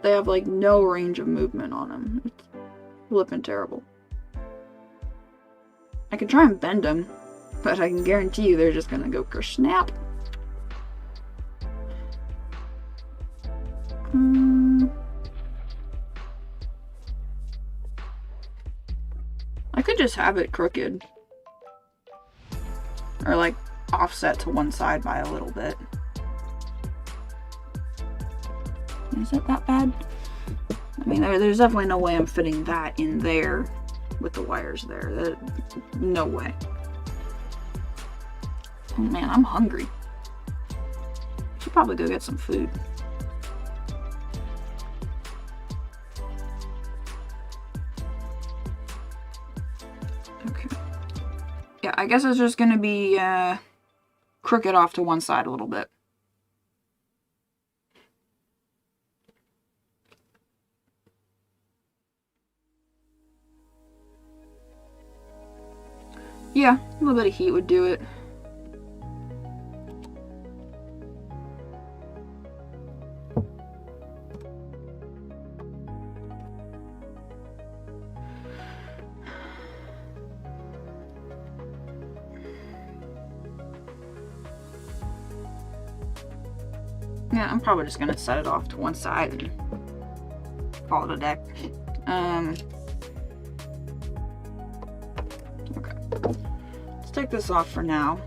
They have like no range of movement on them. It's flippin' terrible. I could try and bend them, but I can guarantee you they're just gonna go snap. I could just have it crooked. Or like offset to one side by a little bit. Is it that bad? I mean, there's definitely no way I'm fitting that in there with the wires there. No way. Oh man, I'm hungry. Should probably go get some food. Okay. Yeah, I guess it's just gonna be crooked off to one side a little bit. Yeah, a little bit of heat would do it. Yeah, I'm probably just gonna set it off to one side and call it a day. Okay. Let's take this off for now.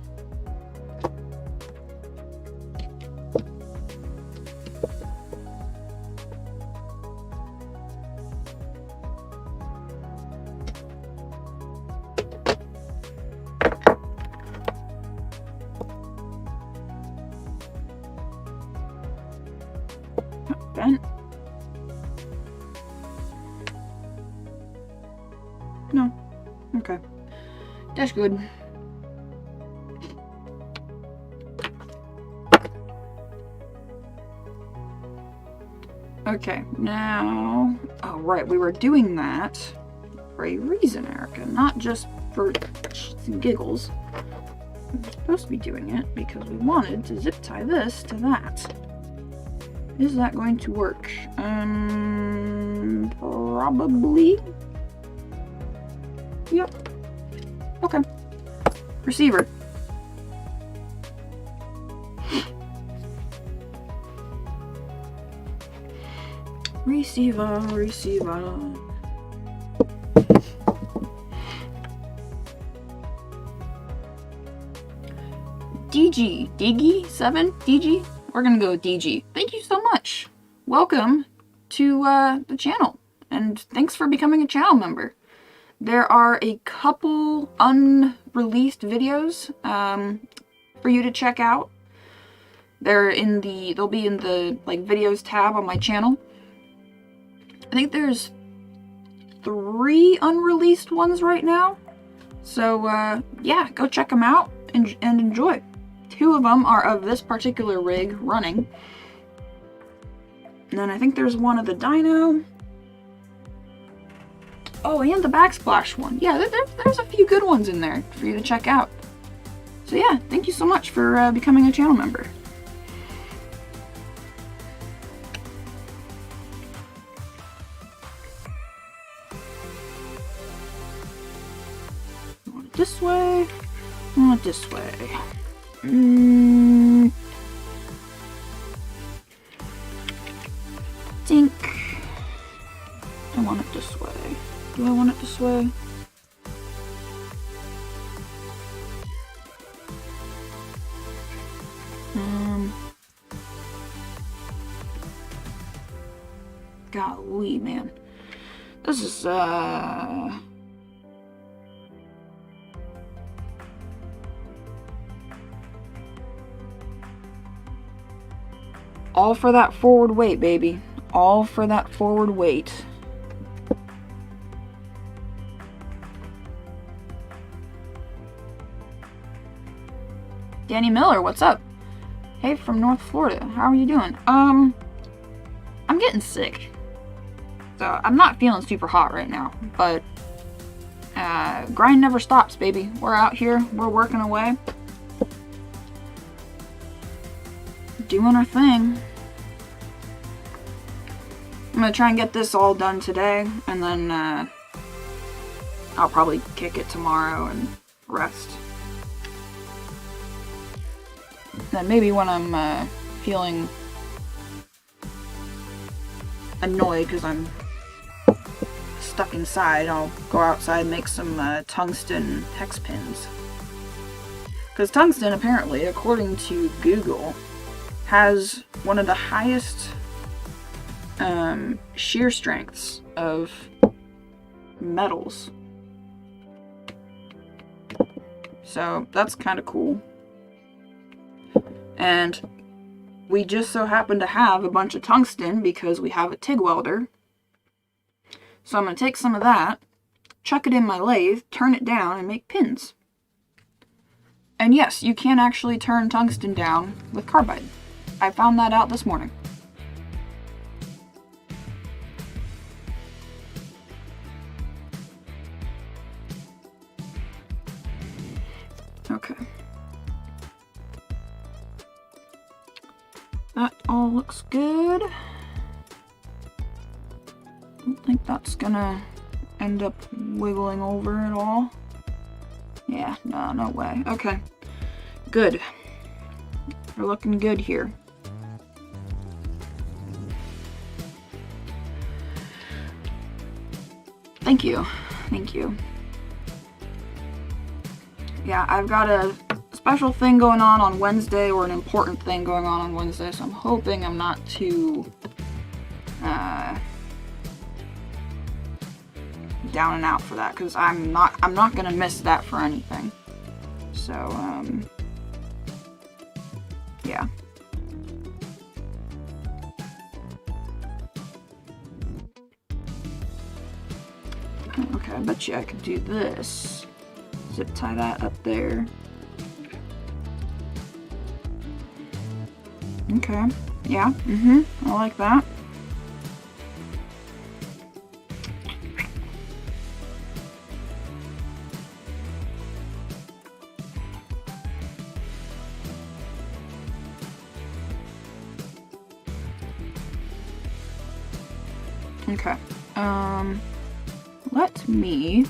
Bent. No. Okay. That's good. Okay, now... Oh, right, we were doing that for a reason, Erica. Not just for shits and giggles. We were supposed to be doing it because we wanted to zip tie this to that. Is that going to work? Probably. Yep. Okay. Receiver. Receiver, receiver. DG. DG7? DG? We're gonna go with DG. Thank you so much. Welcome to the channel, and thanks for becoming a channel member. There are a couple unreleased videos for you to check out. They'll be in the like videos tab on my channel. I think there's 3 unreleased ones right now. So yeah, go check them out and enjoy. 2 of them are of this particular rig running. And then I think there's one of the dyno. Oh, and the backsplash one. Yeah, there's a few good ones in there for you to check out. So yeah, thank you so much for becoming a channel member. Want it this way? Want it this way? want it this way. Do I want it this way? Golly, man. This is, all for that forward weight, baby. All for that forward weight. Danny Miller, what's up? Hey, from North Florida. How are you doing? I'm getting sick. So, I'm not feeling super hot right now, but grind never stops, baby. We're out here, we're working away. Doing our thing. I'm gonna try and get this all done today, and then I'll probably kick it tomorrow and rest. Then maybe when I'm feeling annoyed because I'm stuck inside, I'll go outside and make some tungsten hex pins. Because tungsten, apparently, according to Google, has one of the highest shear strengths of metals. So that's kind of cool. And we just so happen to have a bunch of tungsten because we have a TIG welder. So I'm going to take some of that, chuck it in my lathe, turn it down, and make pins. And yes, you can actually turn tungsten down with carbide. I found that out this morning. Okay. That all looks good. Don't think that's gonna end up wiggling over at all. Yeah, no way. Okay. Good. We're looking good here. Thank you. Thank you. Yeah, I've got a special thing going on Wednesday, or an important thing going on Wednesday, so I'm hoping I'm not too down and out for that, because I'm not gonna miss that for anything. So yeah. Okay, I bet you I could do this. Zip tie that up there. Okay, yeah, I like that. Okay, let me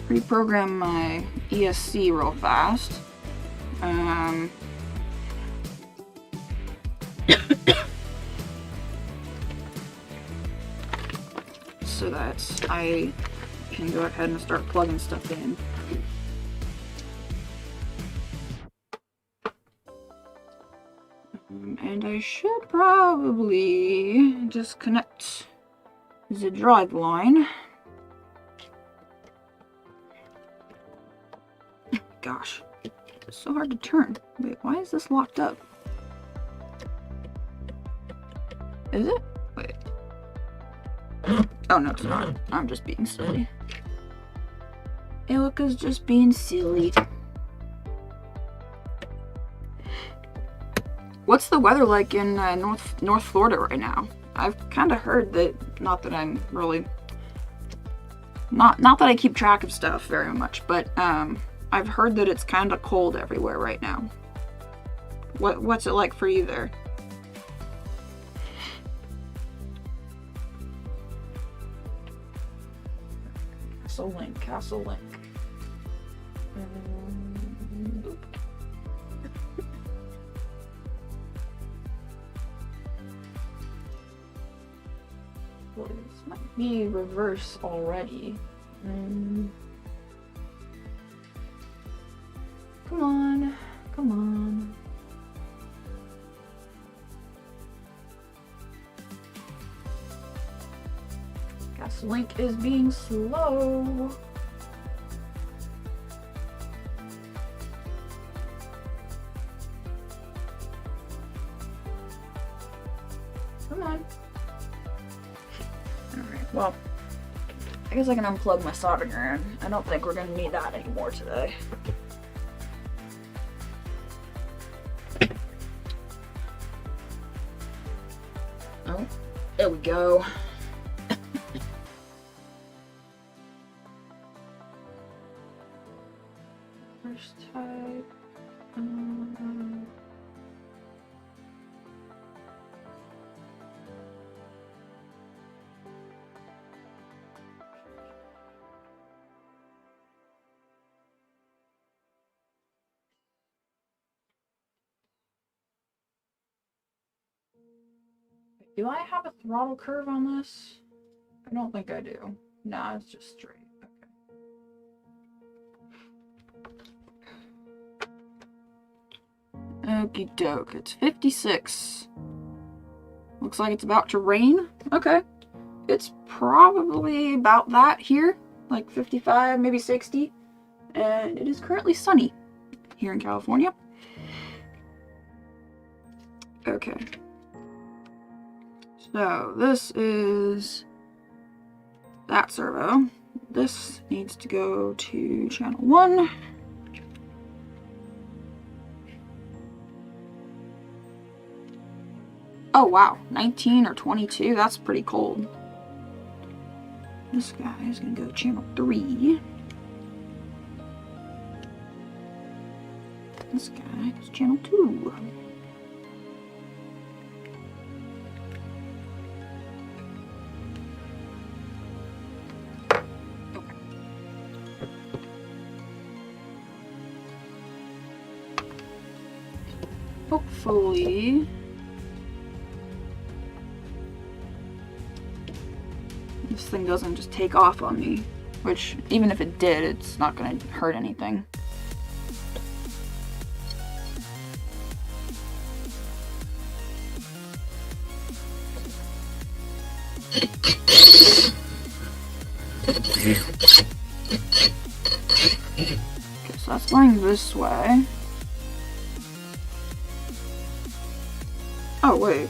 reprogram my ESC real fast. So that I can go ahead and start plugging stuff in. And I should probably disconnect the drive line. Gosh, it's so hard to turn. Wait, why is this locked up? Is it? Wait. Oh, no, it's not. I'm just being silly. Ilka's just being silly. What's the weather like in North Florida right now? I've kind of heard that, not that I'm really, not that I keep track of stuff very much, but I've heard that it's kind of cold everywhere right now. What's it like for you there? Castle Link. Hopefully this might be reverse already. Come on, come on. Guess Link is being slow. Come on. Alright, well, I guess I can unplug my soldering iron. I don't think we're gonna need that anymore today. Oh, there we go. First type. Do I have a throttle curve on this? I don't think I do. Nah, it's just straight. Okay. Okie doke. It's 56. Looks like it's about to rain. Okay. It's probably about that here. Like 55, maybe 60. And it is currently sunny here in California. Okay. So this is that servo. This needs to go to channel 1. Oh wow, 19 or 22, that's pretty cold. This guy is gonna go to channel 3. This guy goes to channel 2. Hopefully this thing doesn't just take off on me, which even if it did, it's not gonna hurt anything. Okay, so that's going this way. Oh, wait.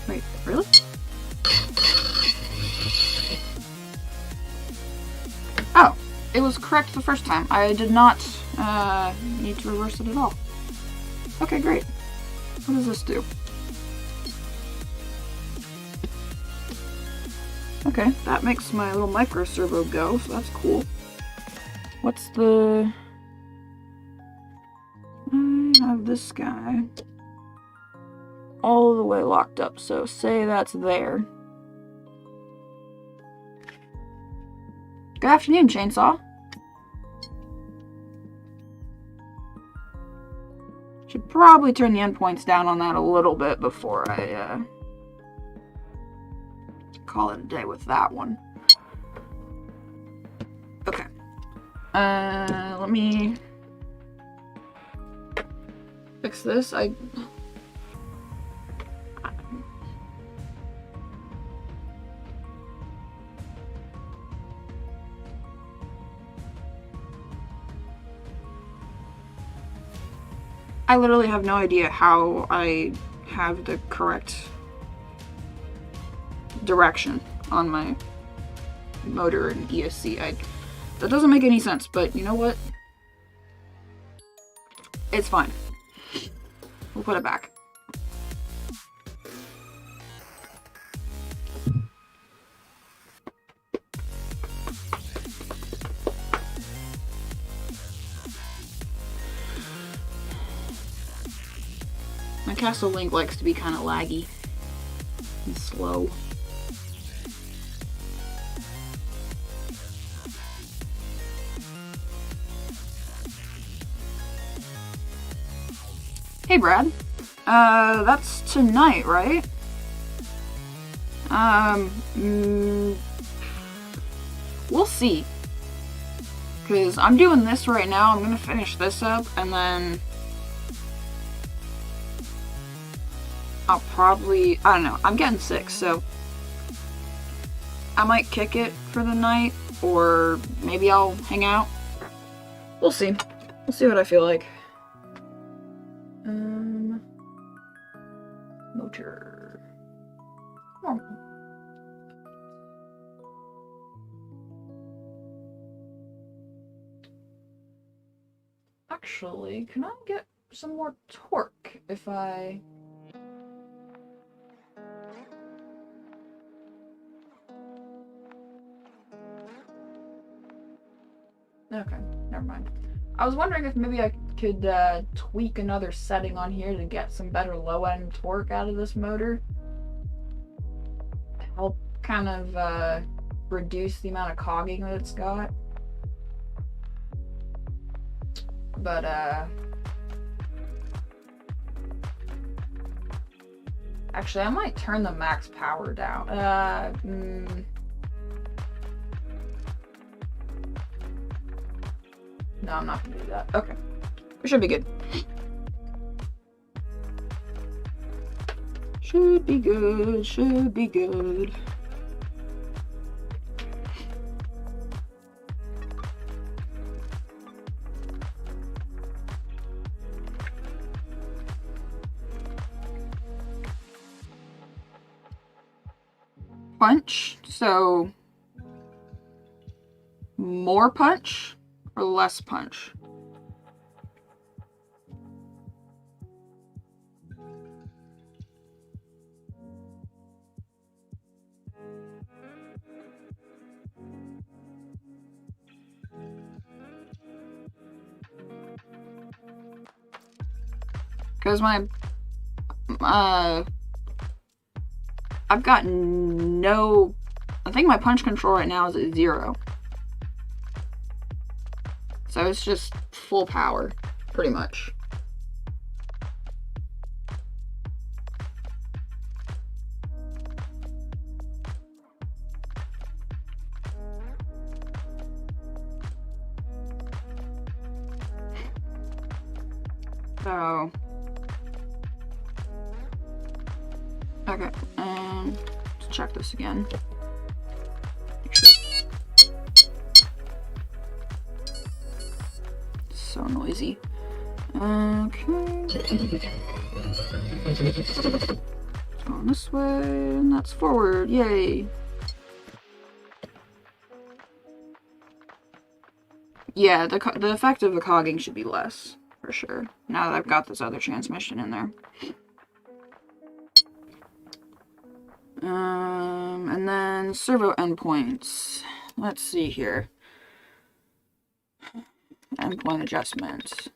Wait, really? Oh, it was correct the first time. I did not need to reverse it at all. Okay, great. What does this do? Okay, that makes my little micro servo go, so that's cool. What's the... I have this guy all the way locked up, so say that's there. Good afternoon, Chainsaw. Should probably turn the endpoints down on that a little bit before I call it a day with that one. Okay. Let me fix this. I literally have no idea how I have the correct direction on my motor and ESC. That doesn't make any sense, but you know what? It's fine. We'll put it back. My Castle Link likes to be kind of laggy and slow. Hey Brad, That's tonight, right? We'll see. Because I'm doing this right now. I'm gonna finish this up, and then I'll probably, I don't know, I'm getting sick, so I might kick it for the night, or maybe I'll hang out. We'll see. We'll see what I feel like. Motor. Normal. Actually, can I get some more torque if I... Okay, never mind. I was wondering if maybe I could tweak another setting on here to get some better low-end torque out of this motor. Help kind of reduce the amount of cogging that it's got. But, actually, I might turn the max power down. No, I'm not gonna do that. Okay. It should be good. Should be good, should be good. Punch, so more punch or less punch? Because I've got no, I think my punch control right now is at 0. So it's just full power, pretty much. So, okay, let's check this again. So noisy. Okay. Going this way, and that's forward. Yay. Yeah, the effect of the cogging should be less, for sure. Now that I've got this other transmission in there. And then servo endpoints. Let's see here. Endpoint adjustments.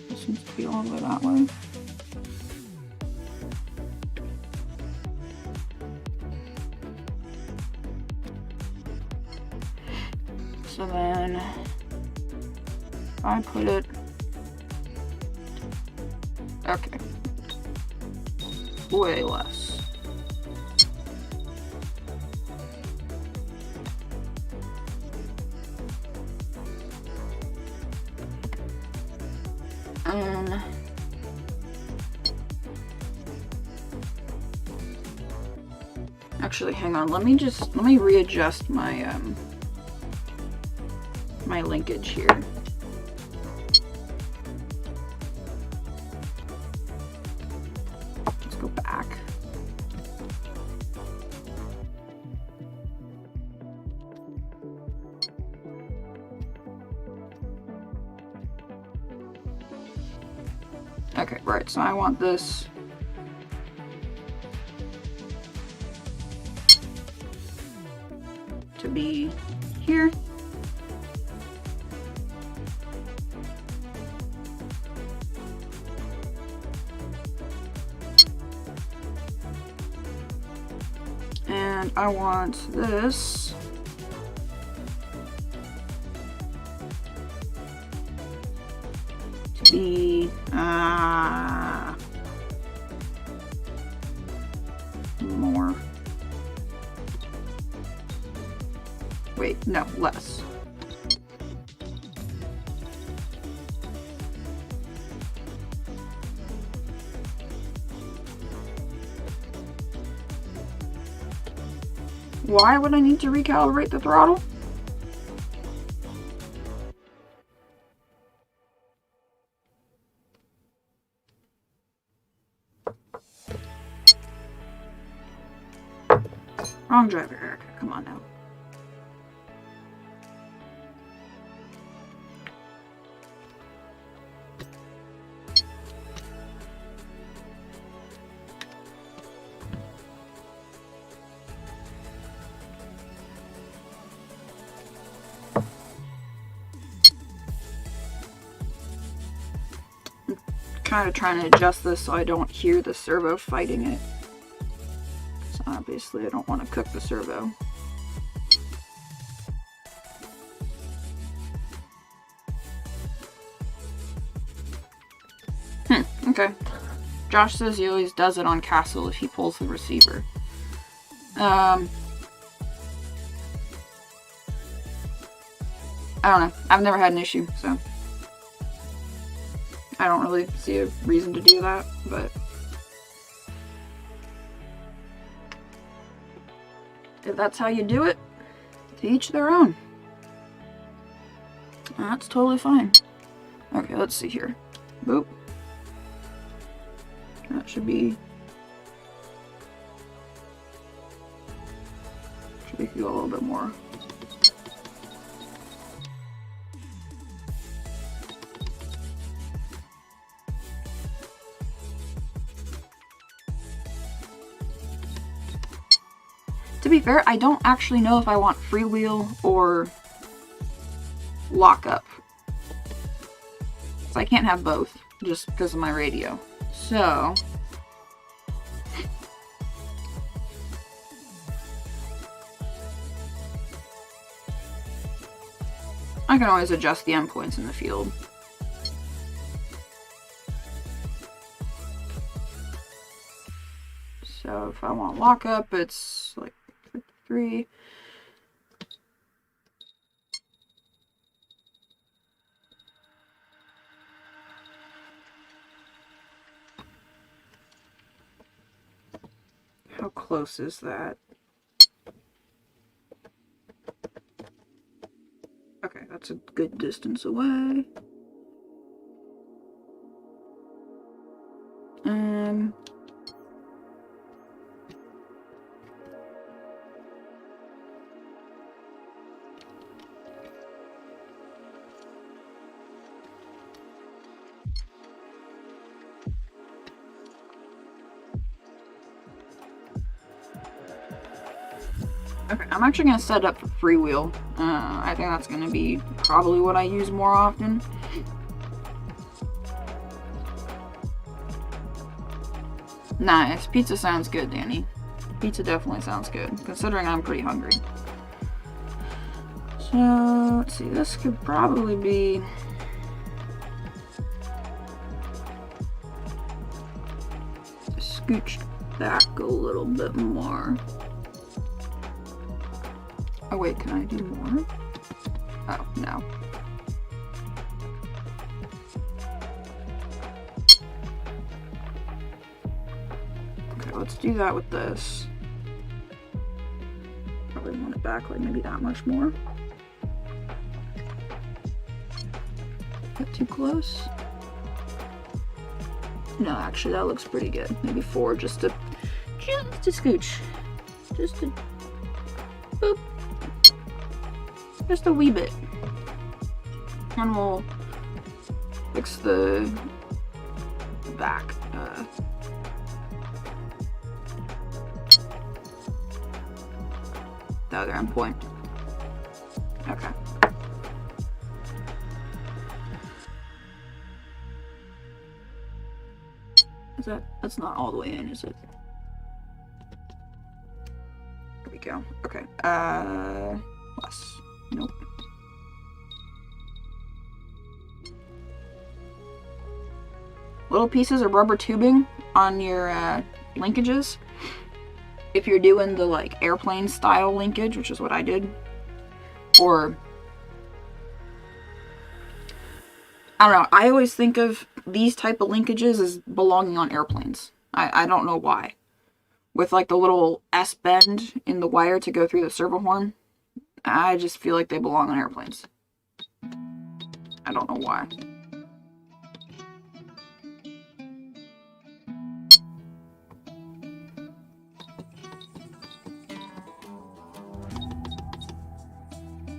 This seems to be all the way that way. So then I put it, okay, way less. And actually, hang on, let me readjust my my linkage here. Let's go back. Okay, right, so I want this to be here. And I want this to be more. Wait, no, less. Why would I need to recalibrate the throttle? Wrong driver, Erica. Come on now. Kind of trying to adjust this so I don't hear the servo fighting it. So obviously I don't want to cook the servo. Okay. Josh says he always does it on Castle if he pulls the receiver. I don't know. I've never had an issue, so I don't really see a reason to do that, but if that's how you do it, to each their own. That's totally fine. Okay, let's see here. Boop. That should be feel a little bit more. To be fair, I don't actually know if I want freewheel or lockup. So I can't have both, just because of my radio. So I can always adjust the endpoints in the field. So if I want lockup, it's like 53. How close is that? Okay, that's a good distance away. Okay, I'm actually going to set it up for freewheel. I think that's going to be probably what I use more often. Nice. Pizza sounds good, Danny. Pizza definitely sounds good, considering I'm pretty hungry. So, let's see. This could probably be... scooched back a little bit more. Oh wait, can I do more? Oh, no. Okay, let's do that with this. Probably want it back like maybe that much more. Got too close? No, actually that looks pretty good. Maybe 4 just to scooch. Just to boop. Just a wee bit. And we'll fix the back. The other endpoint. Okay. That's not all the way in, is it? we go. Okay. Less. Nope. Little pieces of rubber tubing on your linkages. If you're doing the like airplane style linkage, which is what I did, or I don't know, I always think of these type of linkages as belonging on airplanes. I don't know why. With like the little S bend in the wire to go through the servo horn, I just feel like they belong on airplanes. I don't know why.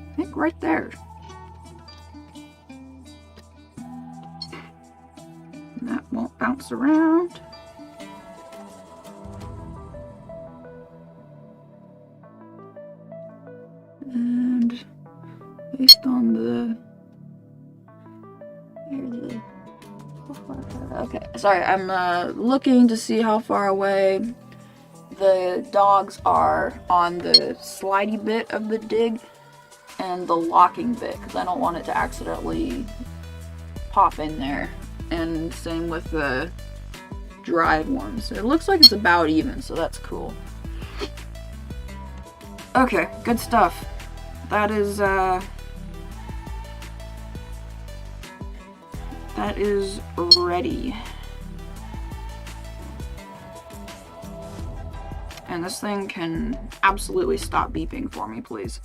I think right there. And that won't bounce around. And based on the okay, sorry, I'm looking to see how far away the dogs are on the slidey bit of the dig and the locking bit, because I don't want it to accidentally pop in there. And same with the drive ones. It looks like it's about even, so that's cool. Okay, good stuff. That is ready. And this thing can absolutely stop beeping for me, please.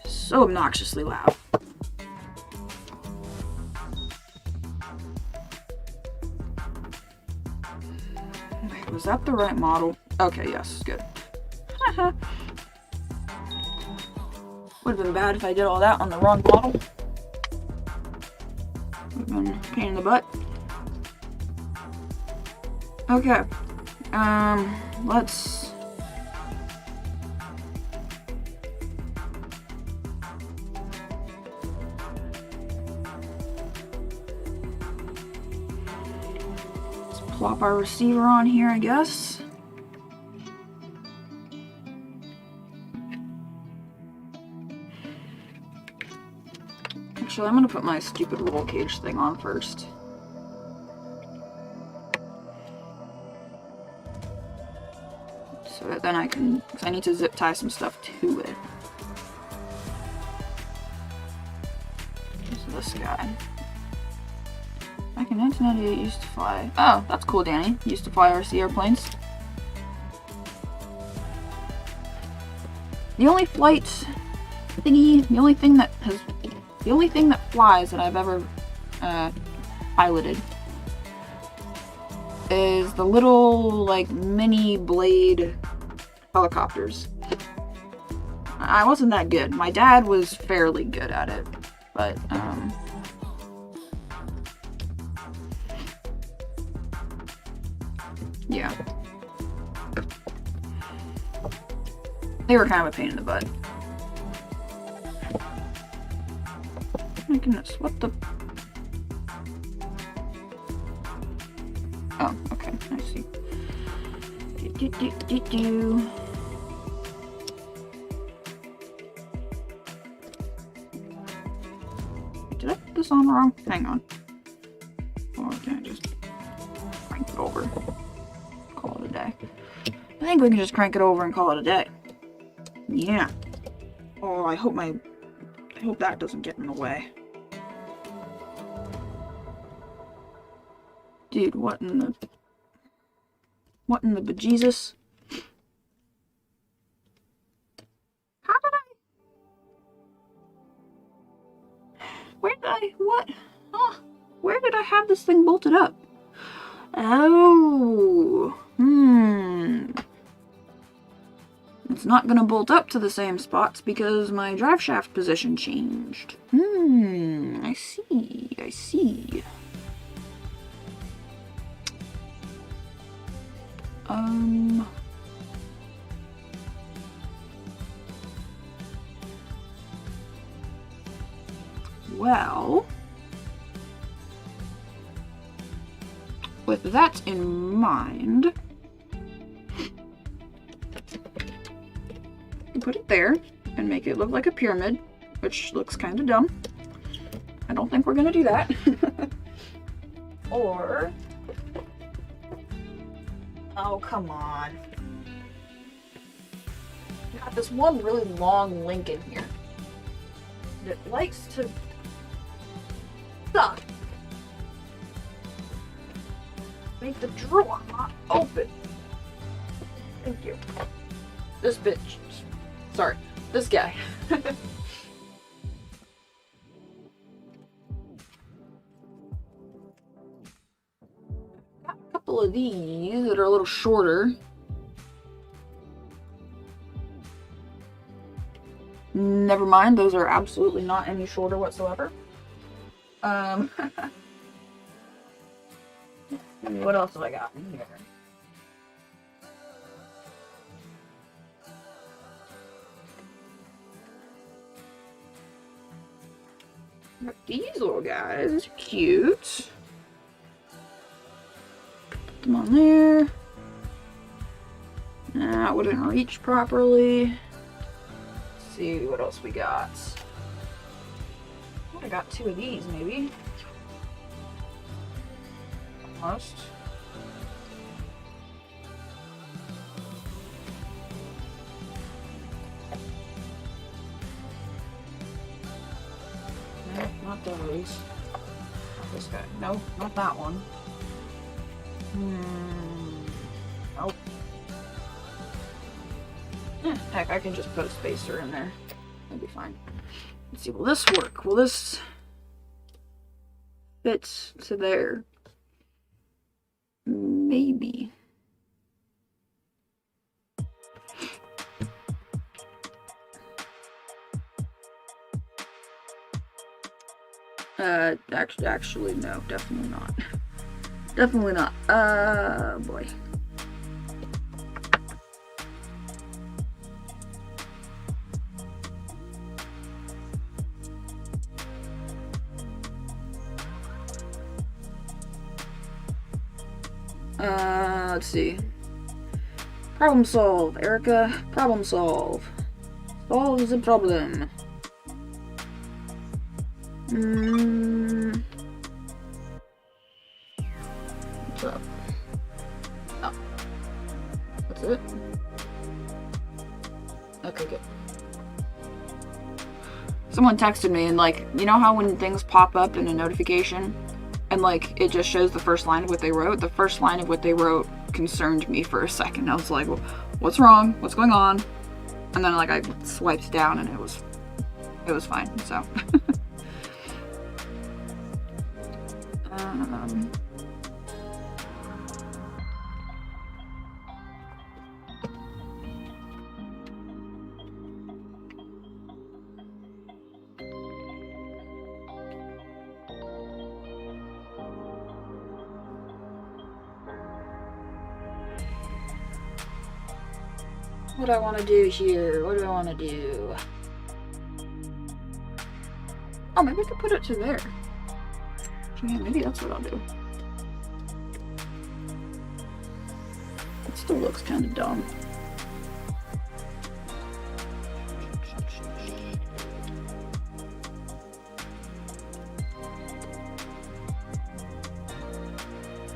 So obnoxiously loud. Was that the right model? Okay, yes, good. Would have been bad if I did all that on the wrong model. Would have been a pain in the butt. Okay. Let's... plop our receiver on here, I guess. Actually, I'm gonna put my stupid roll cage thing on first. So that then I can, because I need to zip tie some stuff to it. So this guy. Back in 1998, used to fly. Oh, that's cool, Danny. Used to fly RC airplanes. The only flight thingy, the only thing that flies that I've ever piloted is the little like mini blade helicopters. I wasn't that good. My dad was fairly good at it, but yeah. They were kind of a pain in the butt. My goodness, what the... Oh, okay, I see. Did I put this on wrong? Hang on. Or can I just crank it over? Call it a day. I think we can just crank it over and call it a day. Yeah. Oh, I hope that doesn't get in the way. Dude, what in the bejesus? How did I? Where did I? What? Huh? Where did I have this thing bolted up? Oh. It's not gonna bolt up to the same spots because my drive shaft position changed. I see. Well, with that in mind, put it there and make it look like a pyramid, which looks kind of dumb. I don't think we're gonna do that. Or, oh, come on. Got this one really long link in here that likes to suck. Make the drawer not open. Thank you. This bitch. Sorry, this guy. Got a couple of these that are a little shorter. Never mind, those are absolutely not any shorter whatsoever. What else have I got in here? These little guys are cute. Put them on there. That wouldn't reach properly. Let's see what else we got. I got two of these, maybe. Almost. No, not those. Not this guy. No, not that one. Nope. Heck, I can just put a spacer in there. That'll be fine. Let's see, will this work? Will this fit to there? Maybe. Actually, no, definitely not. Definitely not. Boy. Let's see. Problem solve, Erica. Problem solve. Solve the problem. What's up? Oh. That's it? Okay, good. Someone texted me and, like, you know how when things pop up in a notification and, like, it just shows the first line of what they wrote? The first line of what they wrote concerned me for a second. I was like, well, what's wrong? What's going on? And then, like, I swiped down and it was fine, so. What do I want to do here? What do I want to do? Oh, maybe I could put it to there. Yeah, maybe that's what I'll do. It still looks kind of dumb.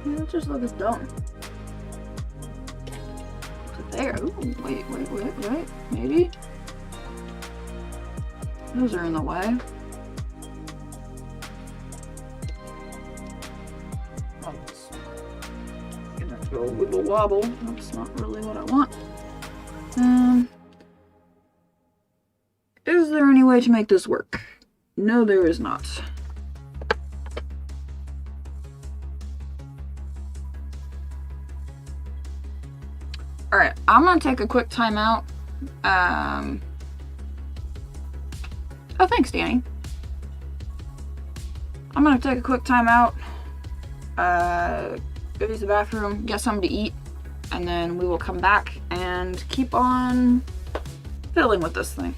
Yeah, it just looks dumb. There. Ooh, wait. Maybe? Those are in the way. Oh, it's gonna go a wiggle wobble. That's not really what I want. Is there any way to make this work? No, there is not. Alright, I'm gonna take a quick timeout. Oh, thanks, Danny. I'm gonna take a quick timeout. Go use the bathroom, get something to eat, and then we will come back and keep on fiddling with this thing.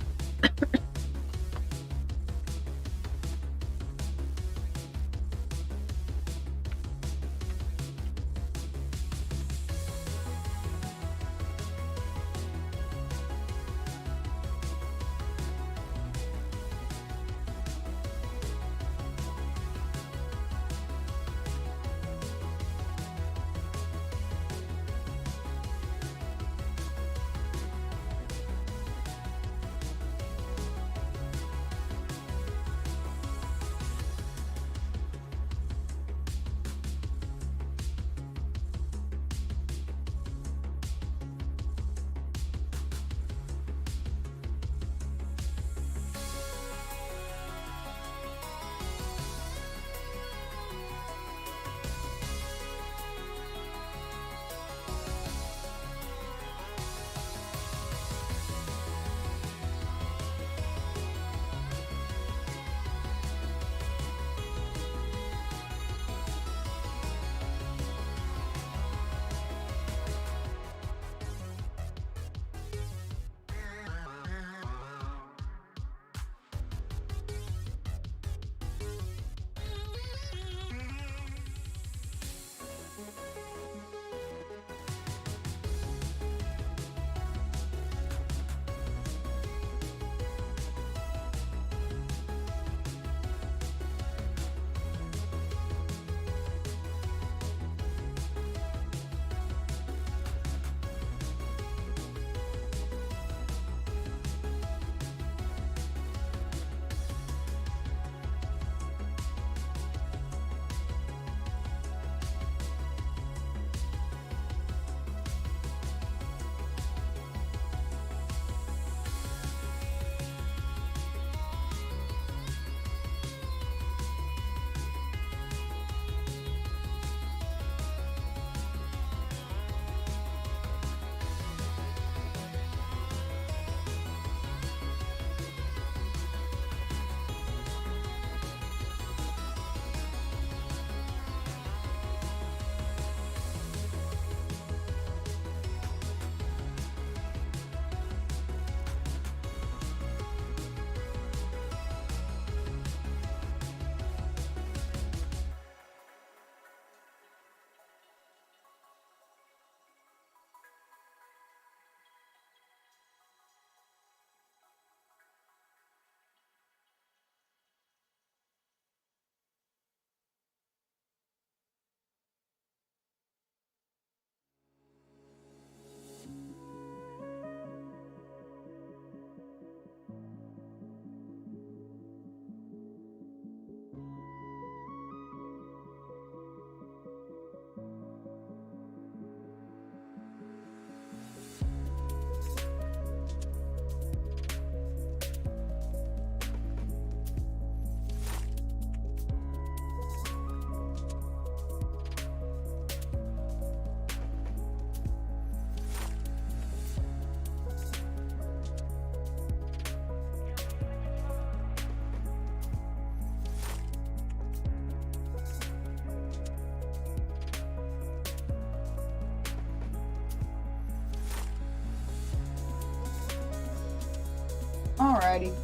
Alrighty.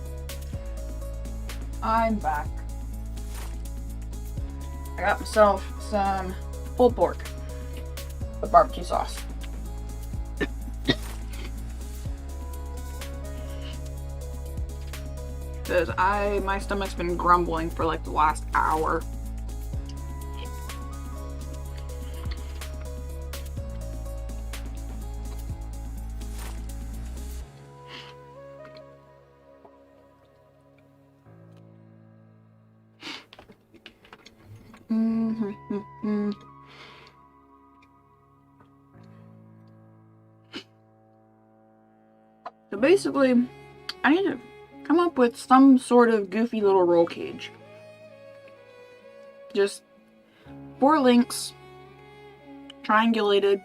I'm back. I got myself some pulled pork with barbecue sauce. Because my stomach's been grumbling for like the last hour. So basically, I need to come up with some sort of goofy little roll cage. Just 4 links, triangulated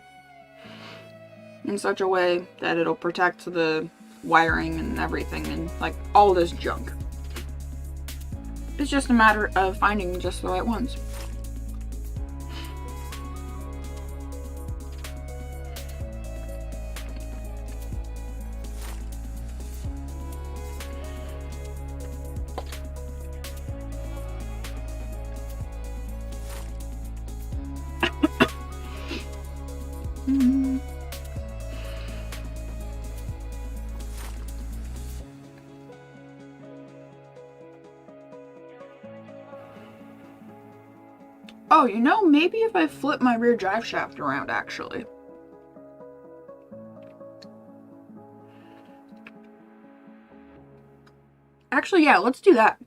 in such a way that it'll protect the wiring and everything and like all this junk. It's just a matter of finding just the right ones. Oh, you know, maybe if I flip my rear drive shaft around, actually. Actually, yeah, let's do that.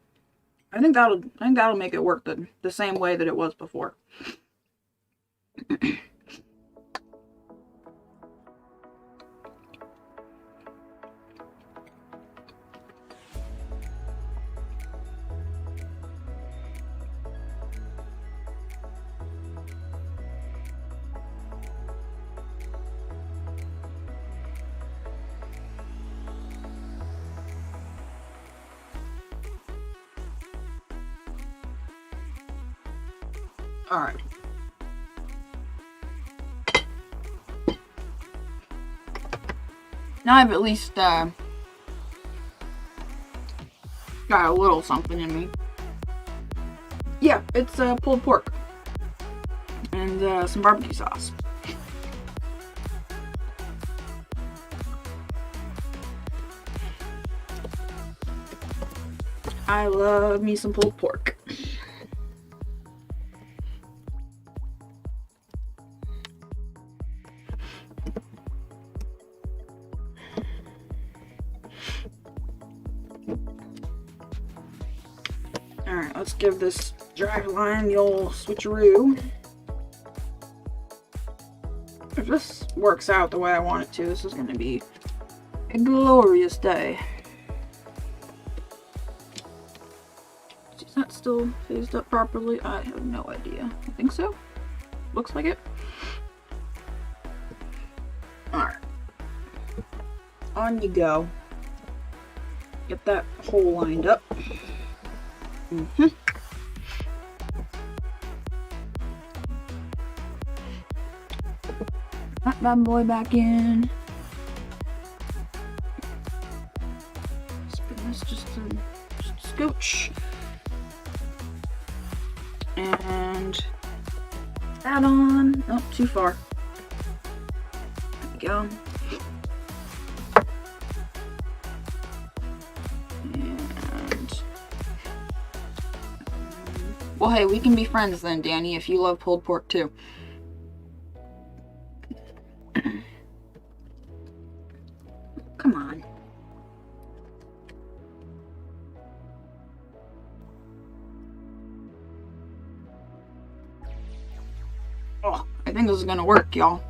I think that'll make it work the same way that it was before. Alright. Now I've at least got a little something in me. Yeah, it's pulled pork. And some barbecue sauce. I love me some pulled pork. Alright, let's give this drive line the old switcheroo. If this works out the way I want it to, this is going to be a glorious day. Is that still phased up properly? I have no idea. I think so. Looks like it. Alright. On you go. Get that hole lined up. Put that boy back in. Spin this just a scooch. And that on. Oh, too far. There we go. Well, hey, we can be friends then, Danny, if you love pulled pork too. Come on. Oh, I think this is gonna work, y'all.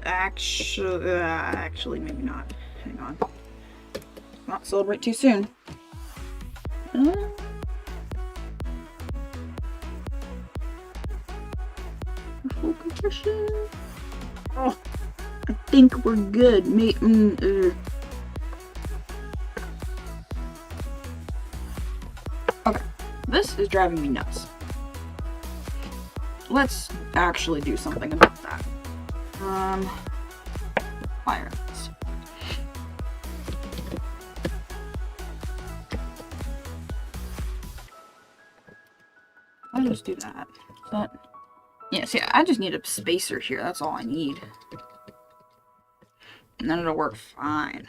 Actually, maybe not. Hang on. Not celebrate too soon. Full compression. Oh, I think we're good. Okay, this is driving me nuts. Let's actually do something about that. Fire. I'll just do that. Yes, yeah, I just need a spacer here. That's all I need. And then it'll work fine.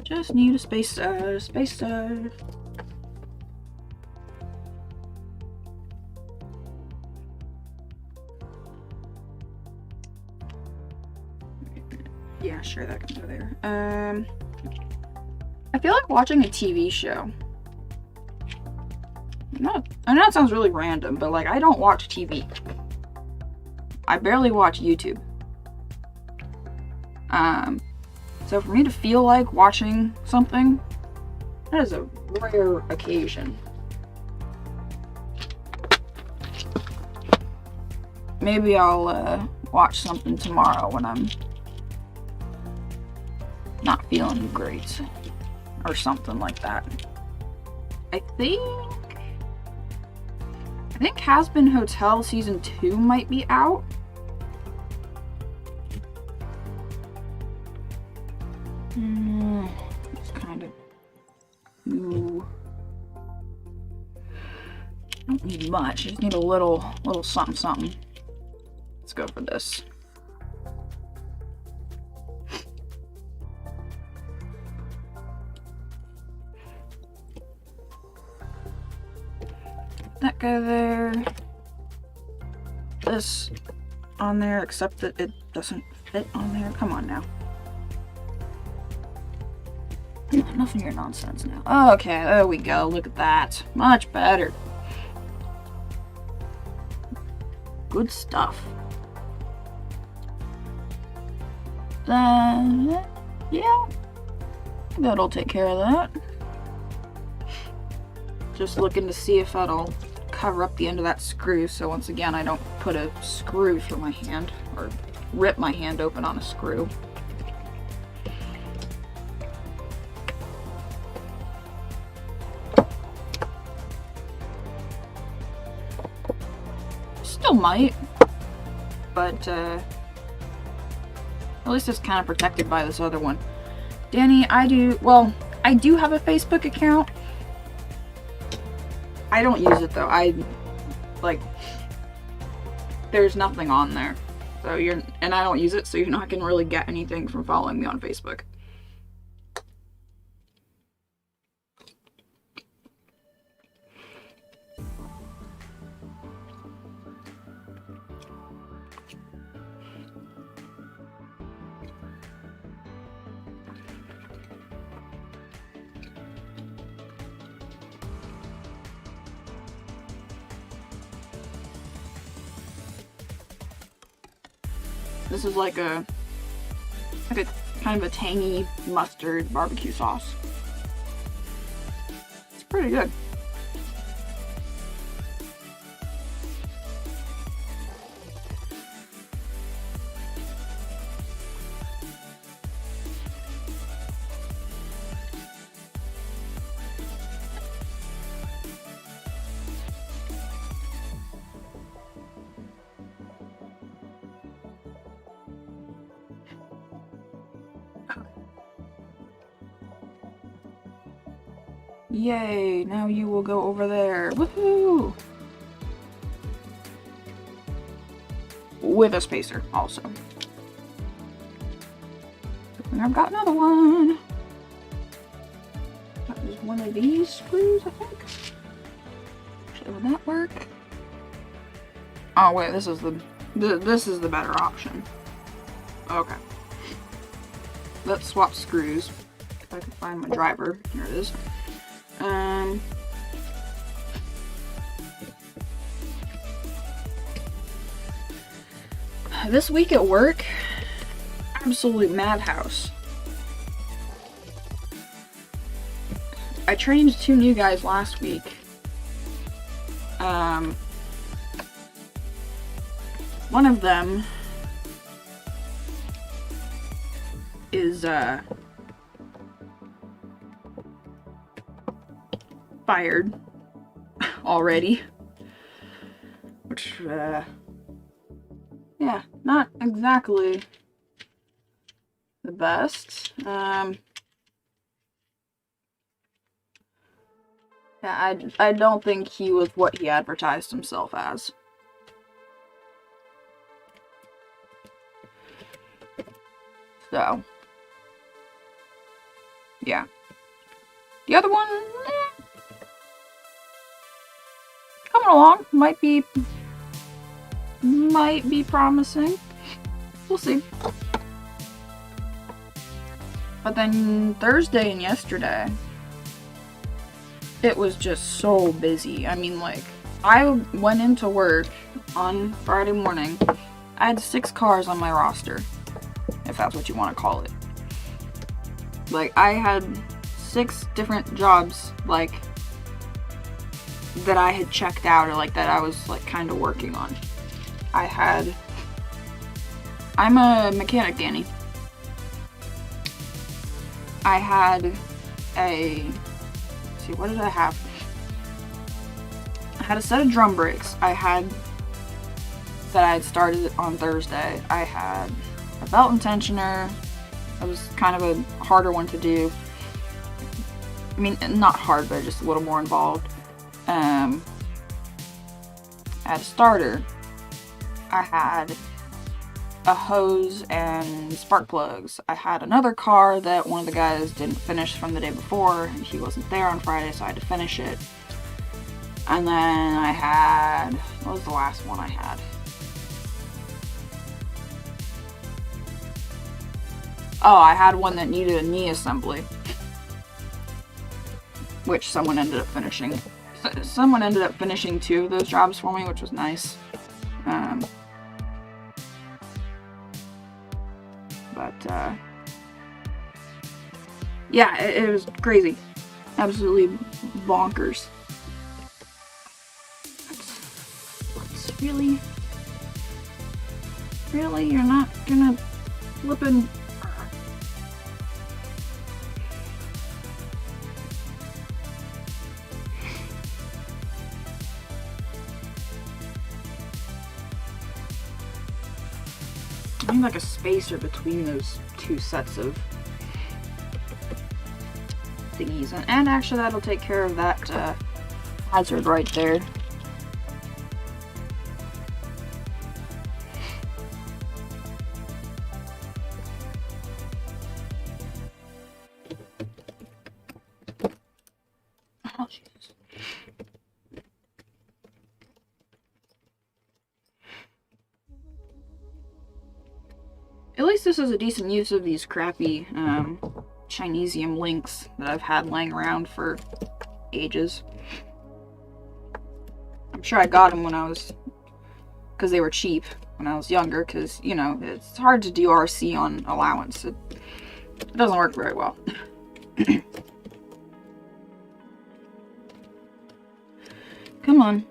Just need a spacer, spacer. Yeah, sure, that can go there. I feel like watching a TV show. I know it sounds really random, but like I don't watch TV. I barely watch YouTube. So for me to feel like watching something, that is a rare occasion. Maybe I'll watch something tomorrow when I'm not feeling great or something like that. I think Hazbin Hotel season 2 might be out. It's kind of ooh. I don't need much. I just need a little something something. Let's go for this. That go there. This on there, except that it doesn't fit on there. Come on now. Enough of your nonsense now. Okay, there we go. Look at that. Much better. Good stuff. Then, yeah. That'll take care of that. Just looking to see if that'll cover up the end of that screw, so once again I don't put a screw through my hand or rip my hand open on a screw. Still might, but at least it's kind of protected by this other one. Danny, I do have a Facebook account. I don't use it though. There's nothing on there. So and I don't use it, so you're not gonna really get anything from following me on Facebook. This is like a kind of a tangy mustard barbecue sauce. It's pretty good. Yay, now you will go over there. Woohoo! With a spacer, also. And I've got another one. That was one of these screws, I think. Actually, would that work? Oh wait, this is the better option. Okay. Let's swap screws. If I can find my driver. Here it is. This week at work, absolute madhouse. I trained 2 new guys last week. One of them is fired. already. Which, yeah, not exactly the best. Yeah, I don't think he was what he advertised himself as. So, yeah. The other one, coming along, might be promising. We'll see. But then Thursday and yesterday, it was just so busy. I mean, like, I went into work on Friday morning. I had 6 cars on my roster, if that's what you want to call it. Like, I had 6 different jobs, like, that I had checked out, or like that I was like kind of working on. I'm a mechanic, Danny. I had let's see, what did I have? I had a set of drum brakes. I had started on Thursday. I had a belt and tensioner. That was kind of a harder one to do. I mean, not hard, but just a little more involved. I had a starter. I had a hose and spark plugs. I had another car that one of the guys didn't finish from the day before. He wasn't there on Friday, so I had to finish it. And then I had, what was the last one I had? Oh, I had one that needed a knee assembly, which someone ended up finishing. Someone ended up finishing 2 of those jobs for me, which was nice. Yeah, it was crazy. Absolutely bonkers. What's really? Really? You're not gonna flippin'... I need like a spacer between those 2 sets of thingies. And actually that'll take care of that hazard right there. Oh, Jesus. At least this is a decent use of these crappy Chinesium links that I've had laying around for ages. I'm sure I got them when I was, because they were cheap when I was younger, because, you know, it's hard to do RC on allowance. It doesn't work very well. Come on.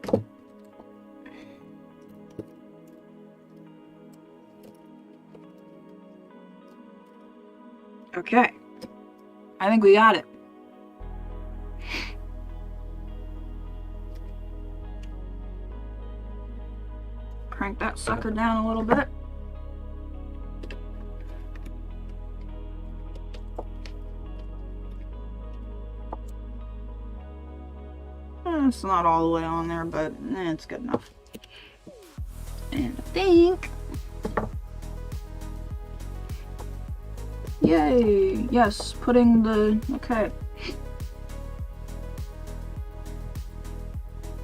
Okay. I think we got it. Crank that sucker down a little bit. It's not all the way on there, but it's good enough. And I think... Yay! Yes, putting the... Okay.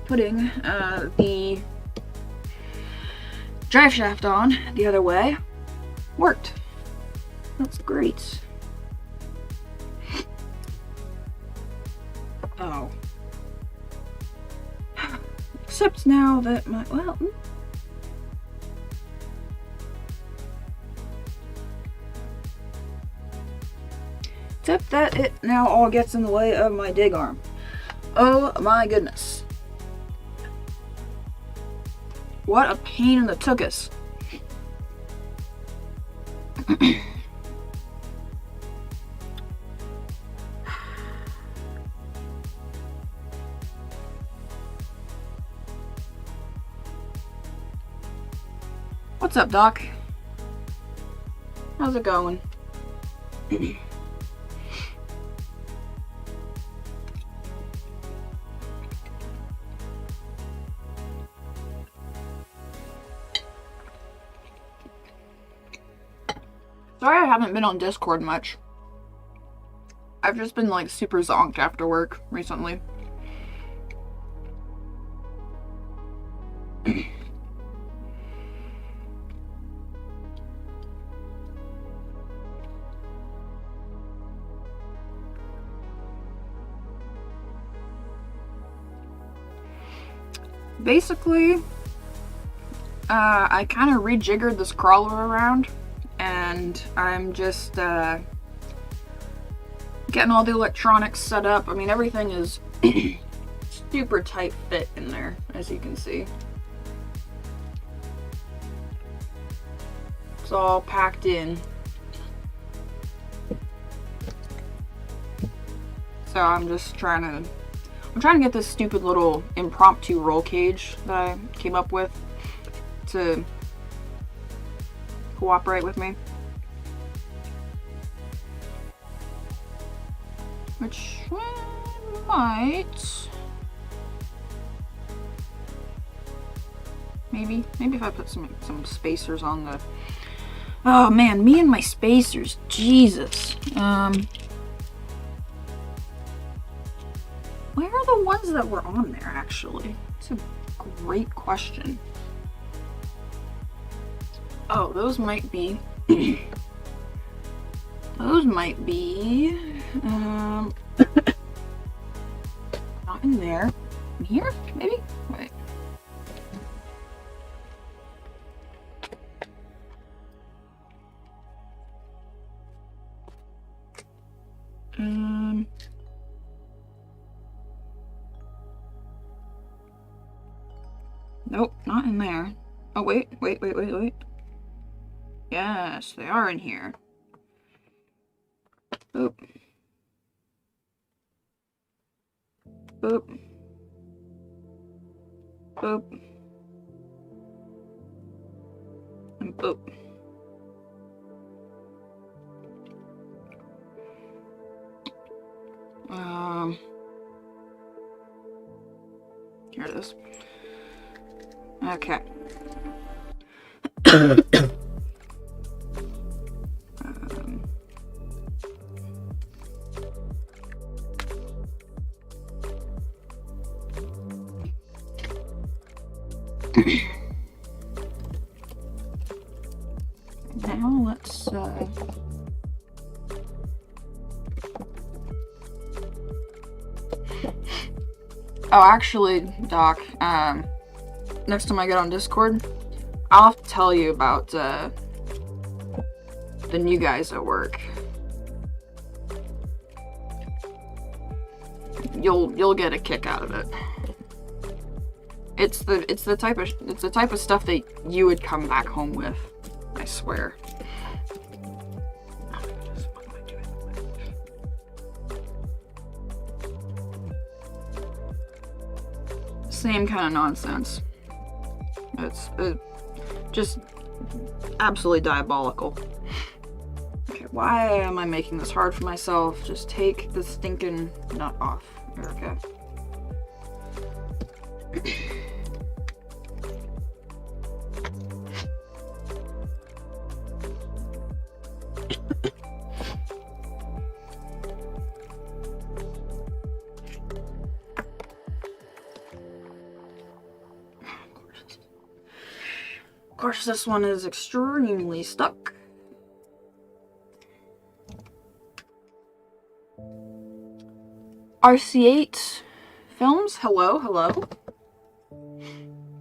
Putting the drive shaft on the other way worked. That's great. Oh. Except now that my... Well... Except that it now all gets in the way of my dig arm. Oh my goodness. What a pain in the tuchus. What's up, Doc? How's it going? Sorry I haven't been on Discord much. I've just been like super zonked after work recently. Basically, I kind of rejiggered this crawler around, and I'm just getting all the electronics set up. I mean, everything is super tight fit in there, as you can see. It's all packed in. So I'm trying to get this stupid little impromptu roll cage that I came up with to cooperate with me. Which might... Maybe if I put some spacers on the... Oh man, me and my spacers. Jesus. Where are the ones that were on there, actually? It's a great question. Oh, those might be... those might be... not in there. In here? Maybe? Wait. Nope, not in there. Oh, wait. Yes, they are in here. Boop. Boop. Boop. And boop. Here it is. Okay. Now let's oh, actually, Doc, next time I get on Discord, I'll have to tell you about the new guys at work. You'll get a kick out of it. It's the type of stuff that you would come back home with, I swear. Same kind of nonsense. It's just absolutely diabolical. Okay, why am I making this hard for myself? Just take the stinking nut off. There we go. Of course, this one is extremely stuck. RC8 Films, hello.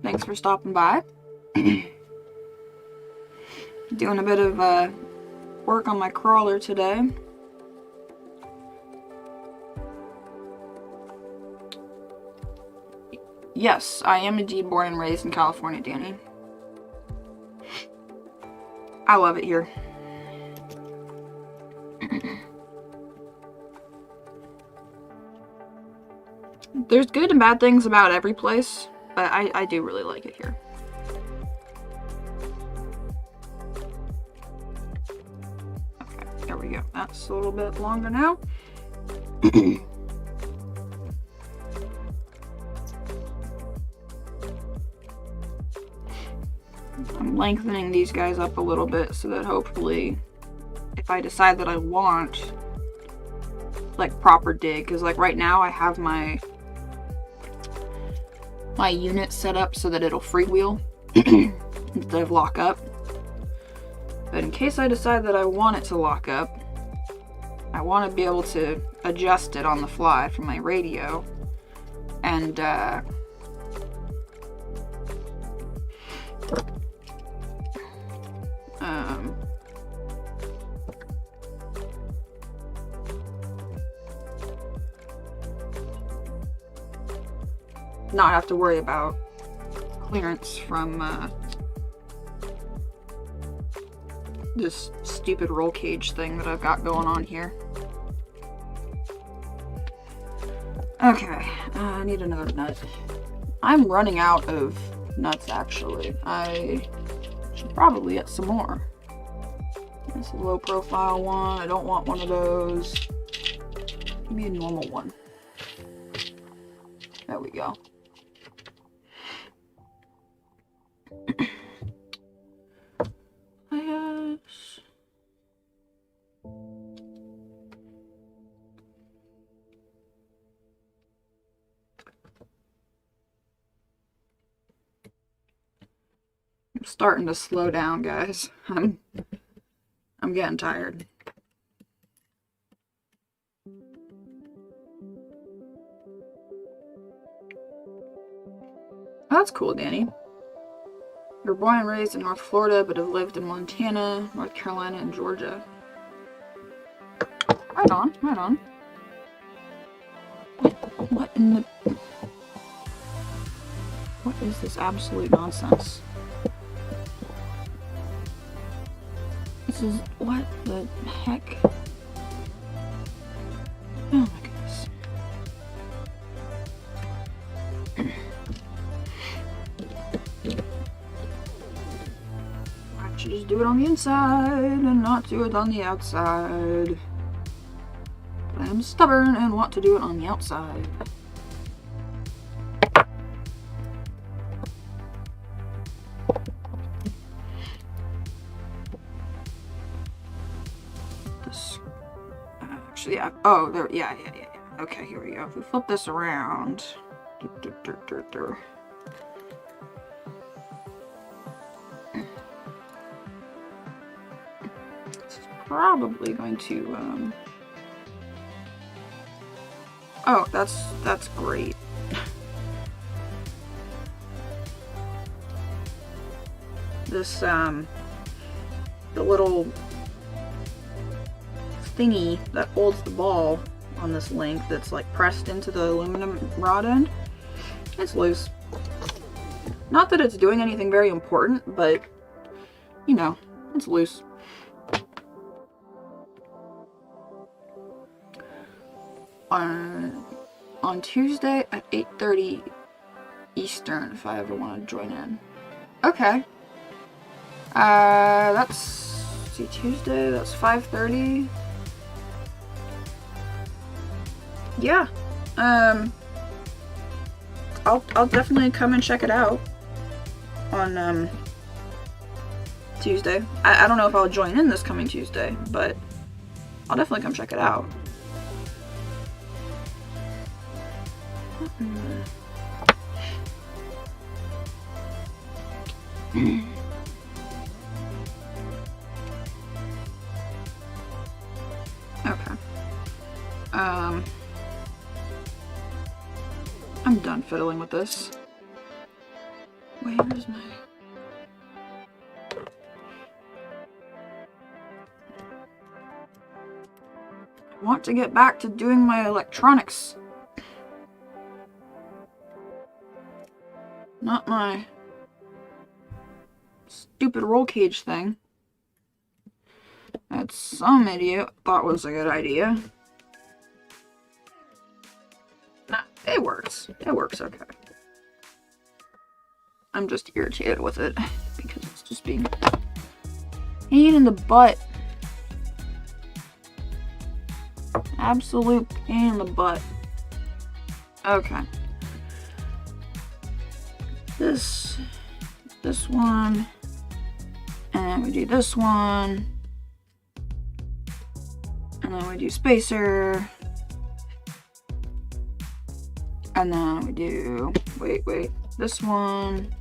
Thanks for stopping by. Doing a bit of work on my crawler today. Yes, I am indeed born and raised in California, Danny. I love it here. There's good and bad things about every place, but I do really like it here. we go. That's a little bit longer now. I'm lengthening these guys up a little bit so that hopefully if I decide that I want like proper dig, because like right now I have my unit set up so that it'll freewheel instead of lock up. But in case I decide that I want it to lock up, I want to be able to adjust it on the fly from my radio and not have to worry about clearance from this stupid roll cage thing that I've got going on here. Okay, I need another nut. I'm running out of nuts actually. I should probably get some more. It's a low profile one. I don't want one of those. Give me a normal one. There we go. Yes. I'm starting to slow down, guys. I'm getting tired. Oh, that's cool, Danny. You were born and raised in North Florida, but have lived in Montana, North Carolina, and Georgia. Right on, right on. What in the... What is this absolute nonsense? This is... What the heck? Oh my goodness. I should just do it on the inside and not do it on the outside. But I am stubborn and want to do it on the outside. This... actually, yeah. Oh, there... Yeah. Okay, here we go. If we flip this around... Probably going to oh, that's great. This the little thingy that holds the ball on this link that's like pressed into the aluminum rod end, it's loose. Not that it's doing anything very important, but you know, it's loose. On Tuesday at 8:30 Eastern, if I ever want to join in. Okay. That's, see, Tuesday, that's 5:30. Yeah. I'll definitely come and check it out on Tuesday. I don't know if I'll join in this coming Tuesday, but I'll definitely come check it out. Okay. I'm done fiddling with this. Where is my... I want to get back to doing my electronics. Not my stupid roll cage thing that some idiot thought was a good idea. Nah, it works. It works okay. I'm just irritated with it because it's just being a pain in the butt. Absolute pain in the butt. Okay. This one, and then we do this one, and then we do spacer, and then we do, wait, this one,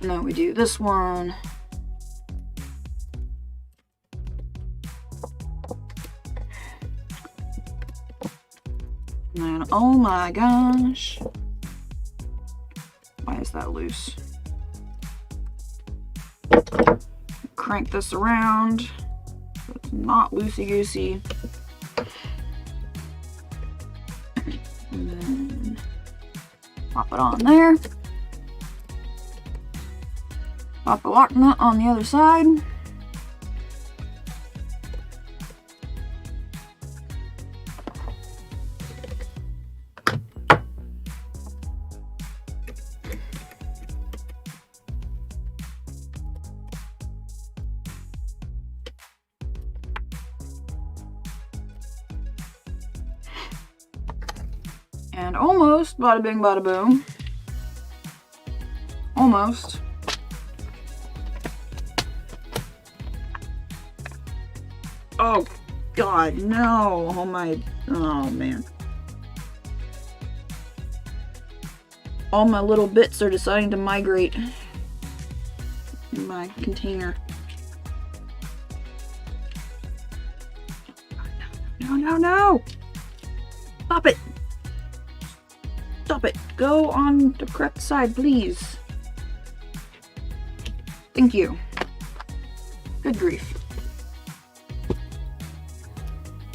and then we do this one, and then, oh my gosh, why is that loose? Crank this around so it's not loosey-goosey. And then pop it on there. Pop a lock nut on the other side. And almost bada bing bada boom. Almost. Oh God, no. Oh man. All my little bits are deciding to migrate in my container. No. Stop it. Stop it. Go on the correct side, please. Thank you. Good grief.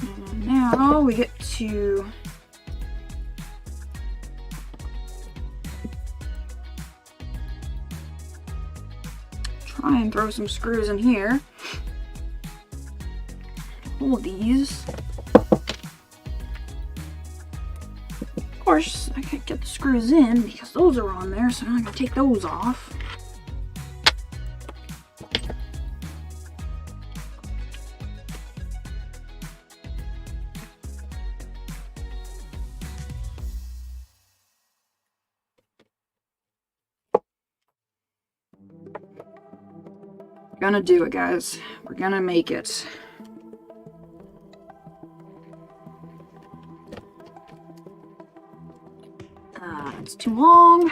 And now we get to try and throw some screws in here. Hold these. Of course, I can't get the screws in because those are on there, so I'm gonna take those off. We're gonna do it, guys. We're gonna make it. It's too long.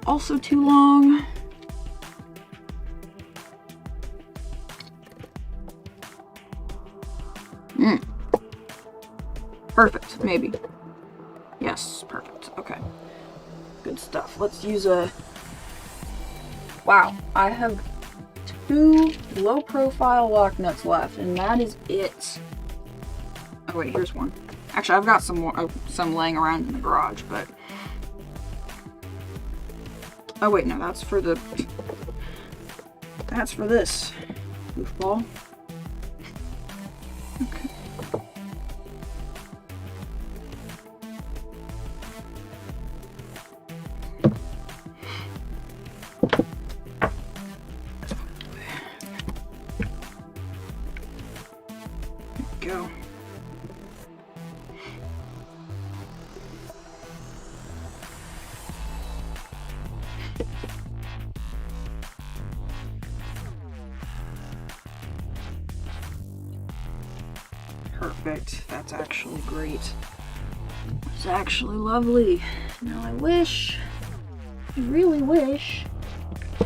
Also too long. Perfect, maybe. Yes, perfect. Okay. Good stuff. Let's use a... Wow, I have 2 low-profile lock nuts left, and that is it. Oh wait, here's one. Actually, I've got some more, some laying around in the garage, but... Oh wait, no, that's for the... That's for this goofball. Okay. Go. Perfect. That's actually great. It's actually lovely. Now I really wish I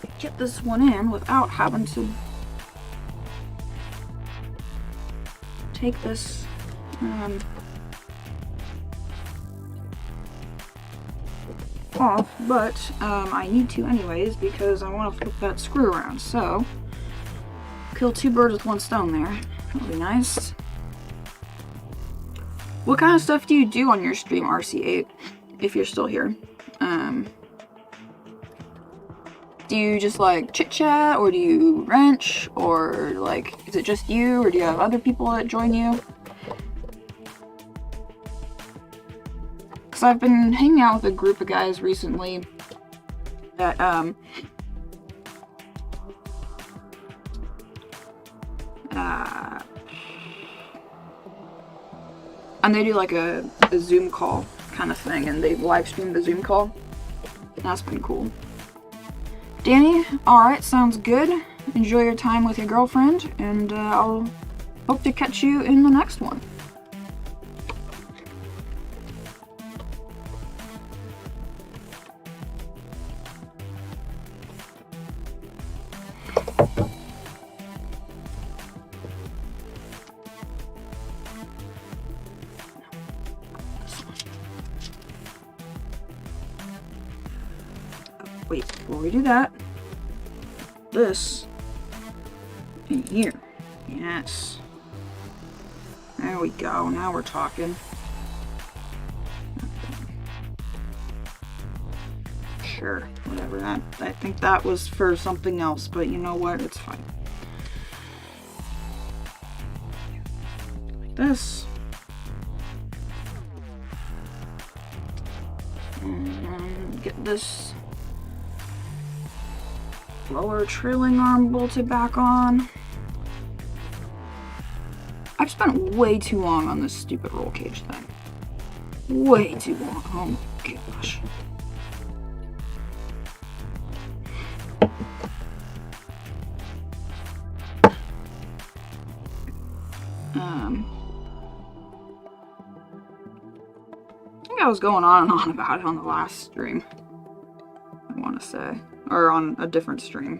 could get this one in without having to take this off, but I need to anyways because I want to flip that screw around, so kill 2 birds with 1 stone there. That'll be nice. What kind of stuff do you do on your stream, RC8, if you're still here? Do you just like chit chat, or do you wrench, or like is it just you, or do you have other people that join you? Because I've been hanging out with a group of guys recently that and they do like a Zoom call kind of thing, and they live stream the Zoom call. That's been cool. Danny, alright, sounds good. Enjoy your time with your girlfriend, and I'll hope to catch you in the next one. Wait, before we do that, this in here. Yes. There we go. Now we're talking. Sure, whatever. That I think that was for something else, but you know what? It's fine. Like this. And get this lower trailing arm bolted back on. I've spent way too long on this stupid roll cage thing. Way too long. Oh my gosh. I think I was going on and on about it on the last stream, I want to say. Or on a different stream.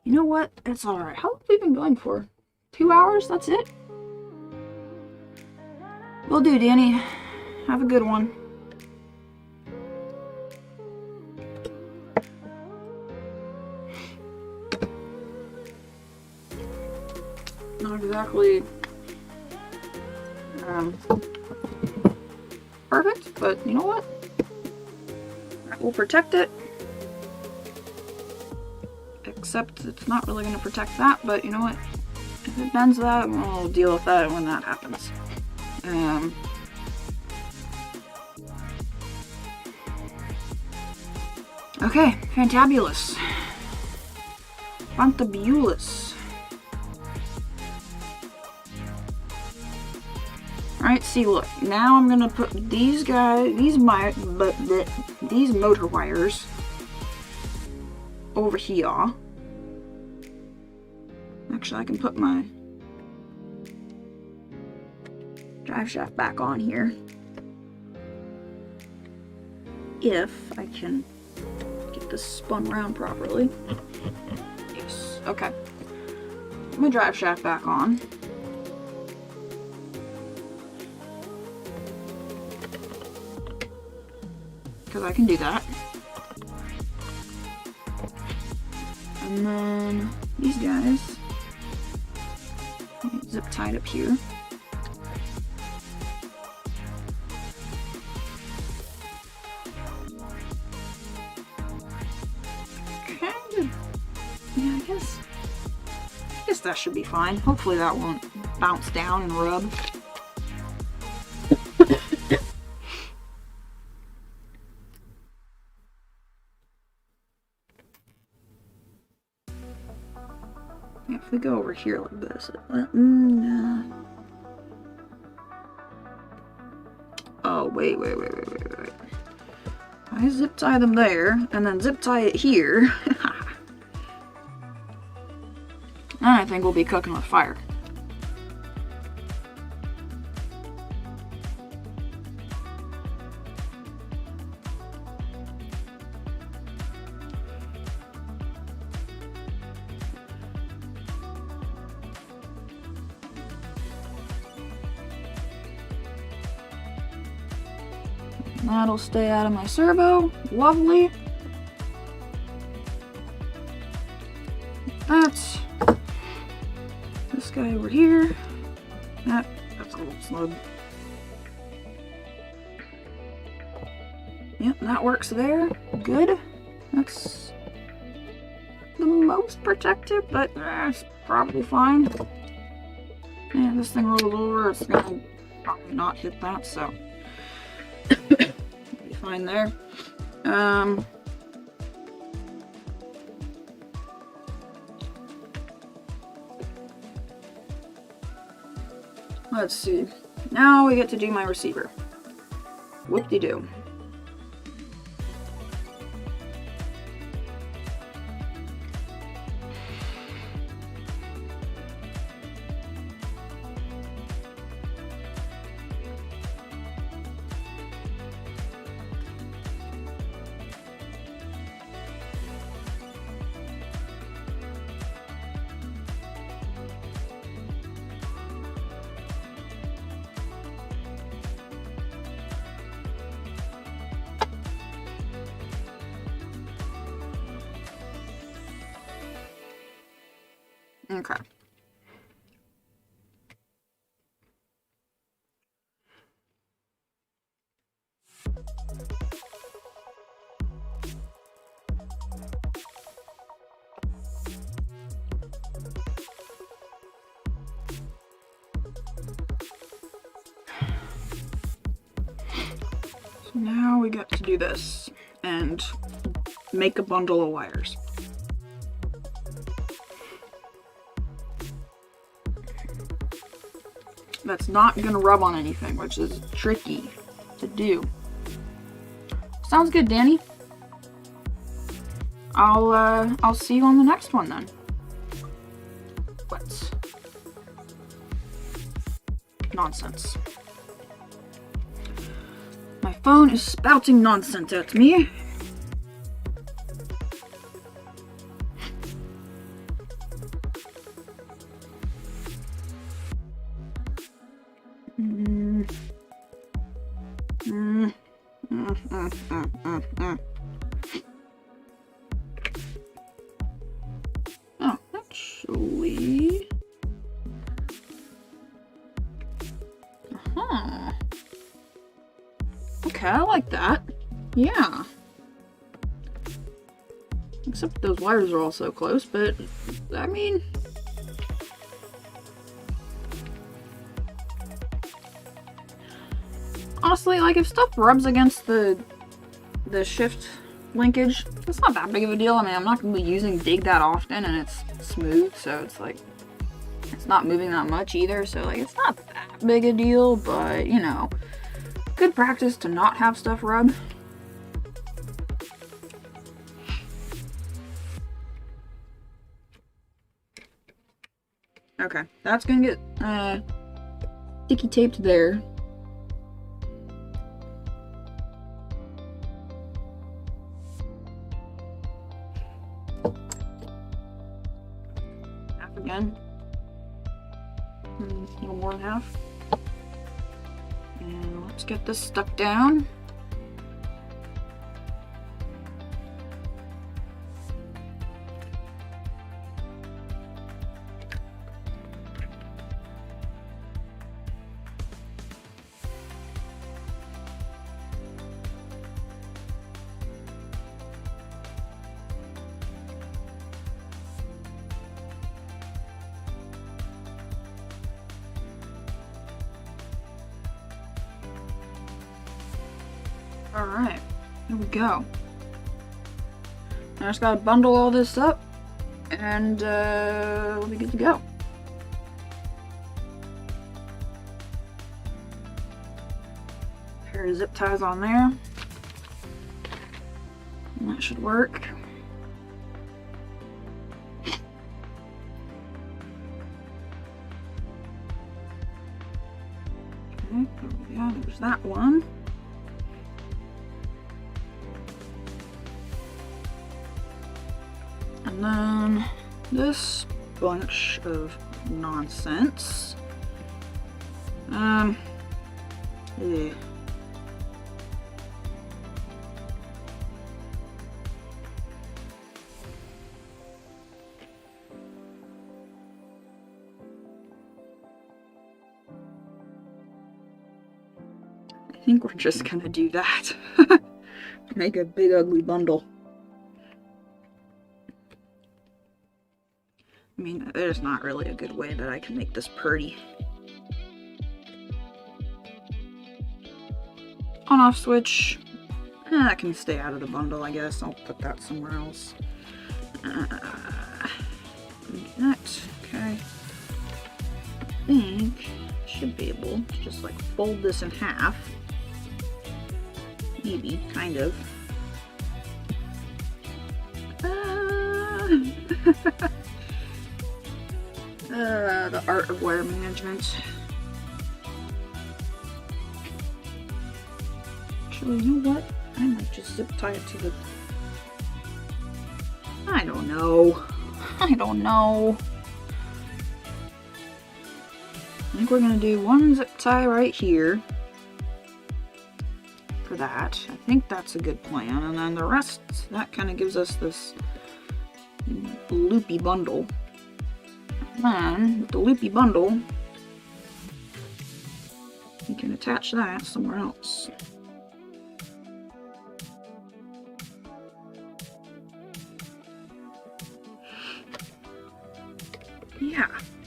You know what? It's alright. How long have we been going for? 2 hours? That's it? Will do, Danny. Have a good one. Not exactly perfect, but you know what? We'll protect it. Except it's not really going to protect that, but you know what? If it bends that, we'll deal with that when that happens. Okay, fantabulous. Fantabulous. Alright, see, look, now I'm gonna put these guys, these motor wires over here. Actually, I can put my drive shaft back on here. If I can get this spun around properly. Yes, okay. Put my drive shaft back on. Because I can do that. And then these guys zip tied up here. Kind of, yeah, I guess that should be fine. Hopefully that won't bounce down and rub. If we go over here like this, oh, wait. I zip tie them there, and then zip tie it here. And I think we'll be cooking with fire. That'll stay out of my servo. Lovely. That's... This guy hub. Yep, that works there. Good. That's the most protective, but it's probably fine. Yeah, this thing rolls over, it's gonna probably not hit that, so be fine there. Let's see. Now we get to do my receiver. Whoop-de-doo. Okay. So now we get to do this and make a bundle of wires. That's not gonna rub on anything, which is tricky to do. Sounds good, Danny. I'll see you on the next one then. What? Nonsense. My phone is spouting nonsense at me. Oh, actually... Okay, I like that. Yeah. Except those wires are all so close, but, I mean... Honestly, like, if stuff rubs against the shift linkage, it's not that big of a deal. I mean, I'm not going to be using Dig that often, and it's smooth, so it's like, it's not moving that much either, so like, it's not that big a deal, but, you know, good practice to not have stuff rub. Okay, that's gonna get sticky taped there. Half again. A little more than half. And let's get this stuck down. Alright, here we go. I just gotta bundle all this up, and we'll be good to go. Pair of zip ties on there. And that should work. Okay, there we go, there's that one. And then this bunch of nonsense. Yeah. think we're just gonna do that. Make a big ugly bundle. I mean, there's not really a good way that I can make this pretty. On-off switch. That can stay out of the bundle, I guess. I'll put that somewhere else. That, okay. I think I should be able to just like fold this in half. Maybe, kind of. The art of wire management. Actually, you know what? I might just zip tie it to the... I don't know. I don't know. I think we're gonna do one zip tie right here. For that. I think that's a good plan. And then the rest, that kind of gives us this loopy bundle. And then, with the loopy bundle, you can attach that somewhere else.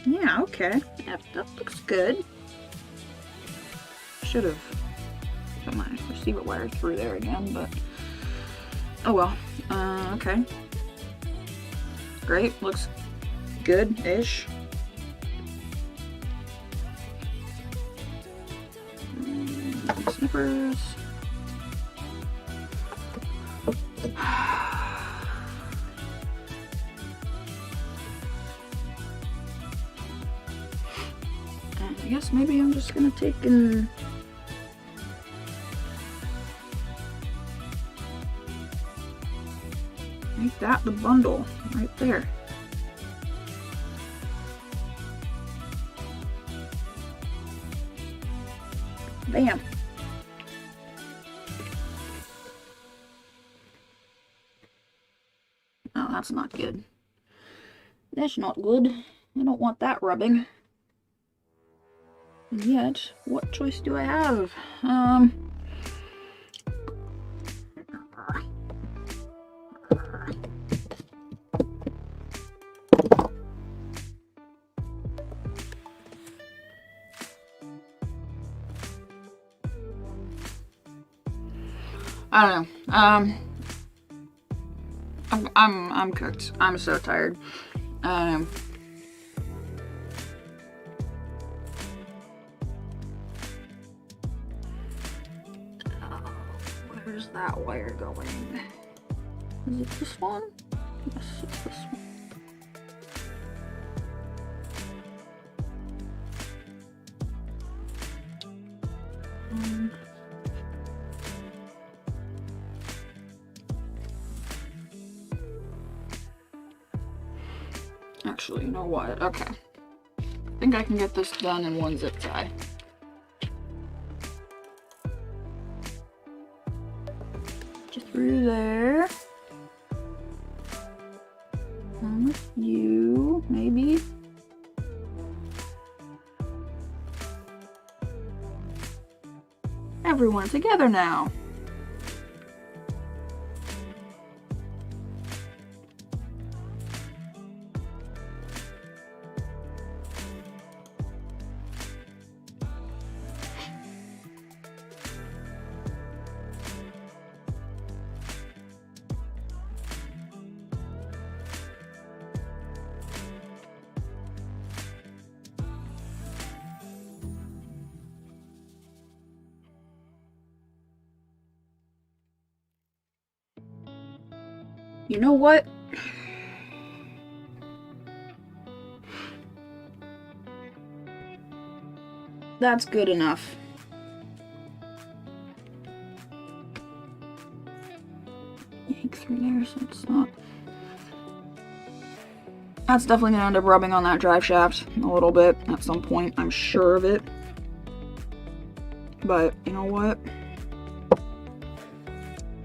Yeah, okay. That looks good. Should have put my receiver wire through there again, but oh well. Okay. Great, looks good-ish. Snippers. I guess maybe I'm just gonna take and make that the bundle right there. Bam. Oh, that's not good. That's not good. I don't want that rubbing. And yet, what choice do I have? I don't know. I'm cooked. I'm so tired. Where's that wire going? Is it this one? Yes, it's this one. Actually, you know what? Okay. I think I can get this done in one zip tie. Just through there. And with you, maybe. Everyone together now. You know what? That's good enough. Yank through there so it's not... That's definitely gonna end up rubbing on that drive shaft a little bit at some point, I'm sure of it. But, you know what?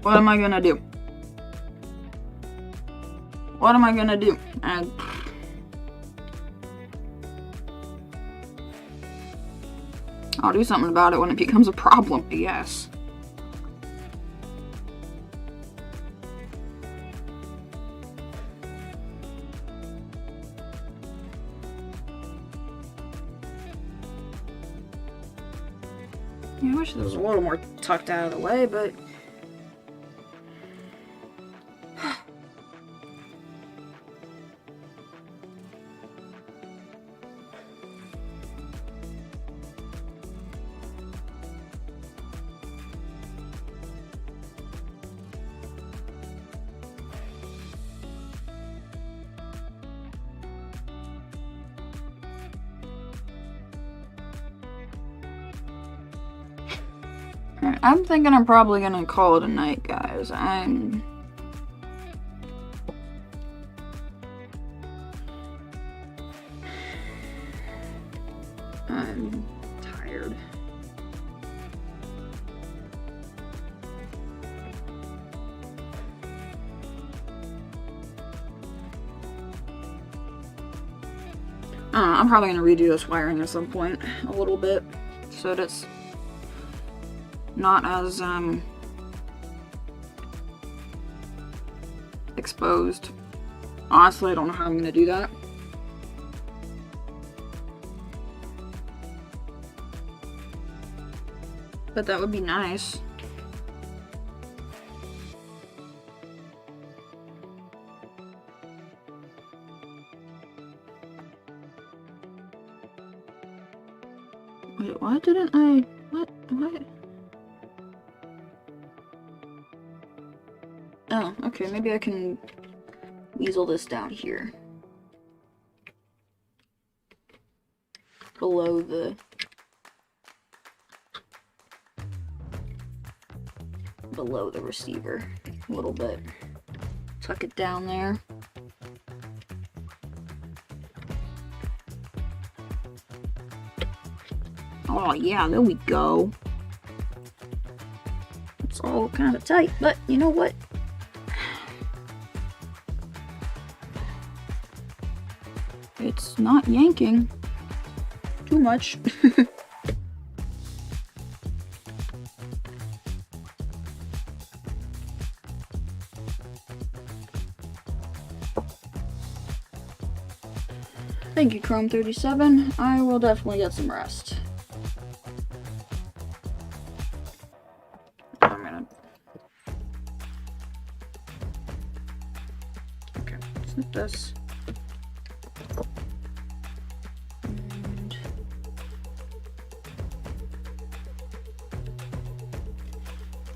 What am I gonna do? What am I gonna do? I'll do something about it when it becomes a problem, I guess. Yeah, I wish there was a little more tucked out of the way, but... I'm thinking I'm probably gonna call it a night, guys. I'm tired. I'm probably gonna redo this wiring at some point a little bit so that it's not as exposed. Honestly, I don't know how I'm gonna do that. But that would be nice. Wait, why didn't I... What? Oh, okay, maybe I can weasel this down here. Below the receiver a little bit. Tuck it down there. Oh yeah, there we go. It's all kind of tight, but you know what? It's not yanking too much. Thank you, Chrome37. I will definitely get some rest. I'm gonna... Okay, snip this. And...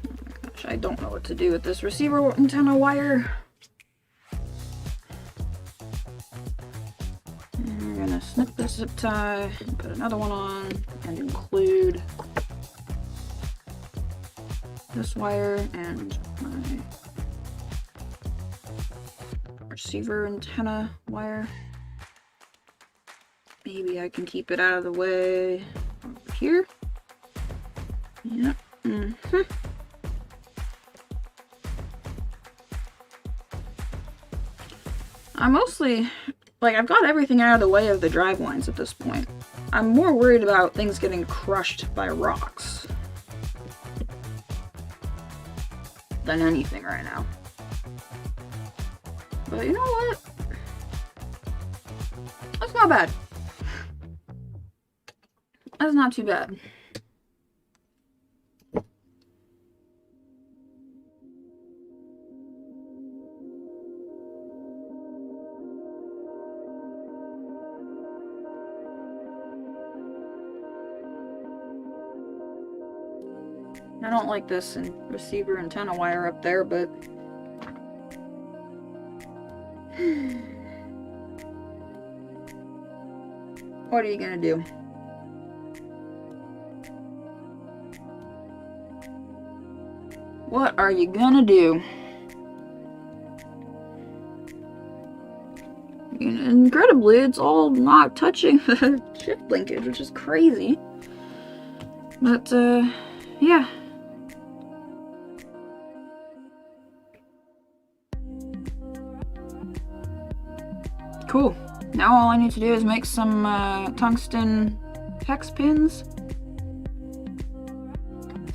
Oh my gosh, I don't know what to do with this receiver antenna wire. Snip this zip tie, and put another one on, and include this wire and my receiver antenna wire. Maybe I can keep it out of the way over here. Yep. I'm mostly... Like, I've got everything out of the way of the drive lines at this point. I'm more worried about things getting crushed by rocks than anything right now. But you know what? That's not bad. That's not too bad. I don't like this receiver antenna wire up there, but what are you gonna do? What are you gonna do? Incredibly, it's all not touching the shift linkage, which is crazy. But, yeah. Cool. Now all I need to do is make some tungsten hex pins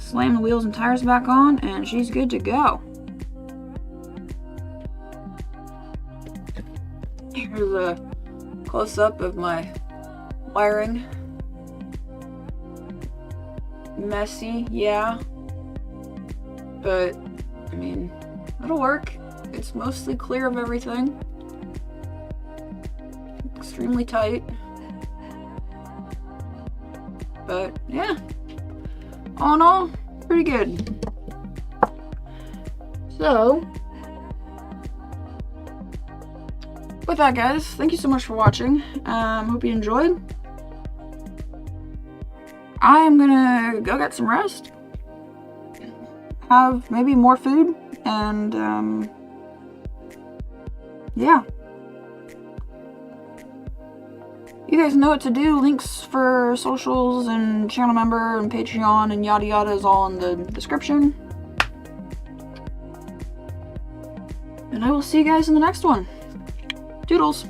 Slam the wheels and tires back on, and she's good to go. Here's a close-up of my wiring. Messy, yeah. But, I mean, it'll work. It's mostly clear of everything. Extremely tight. But, yeah. All in all, pretty good. So, with that, guys, thank you so much for watching. Hope you enjoyed. I am gonna go get some rest, have maybe more food, and yeah. You guys know what to do. Links for socials and channel member and Patreon and yada yada is all in the description. And I will see you guys in the next one. Doodles!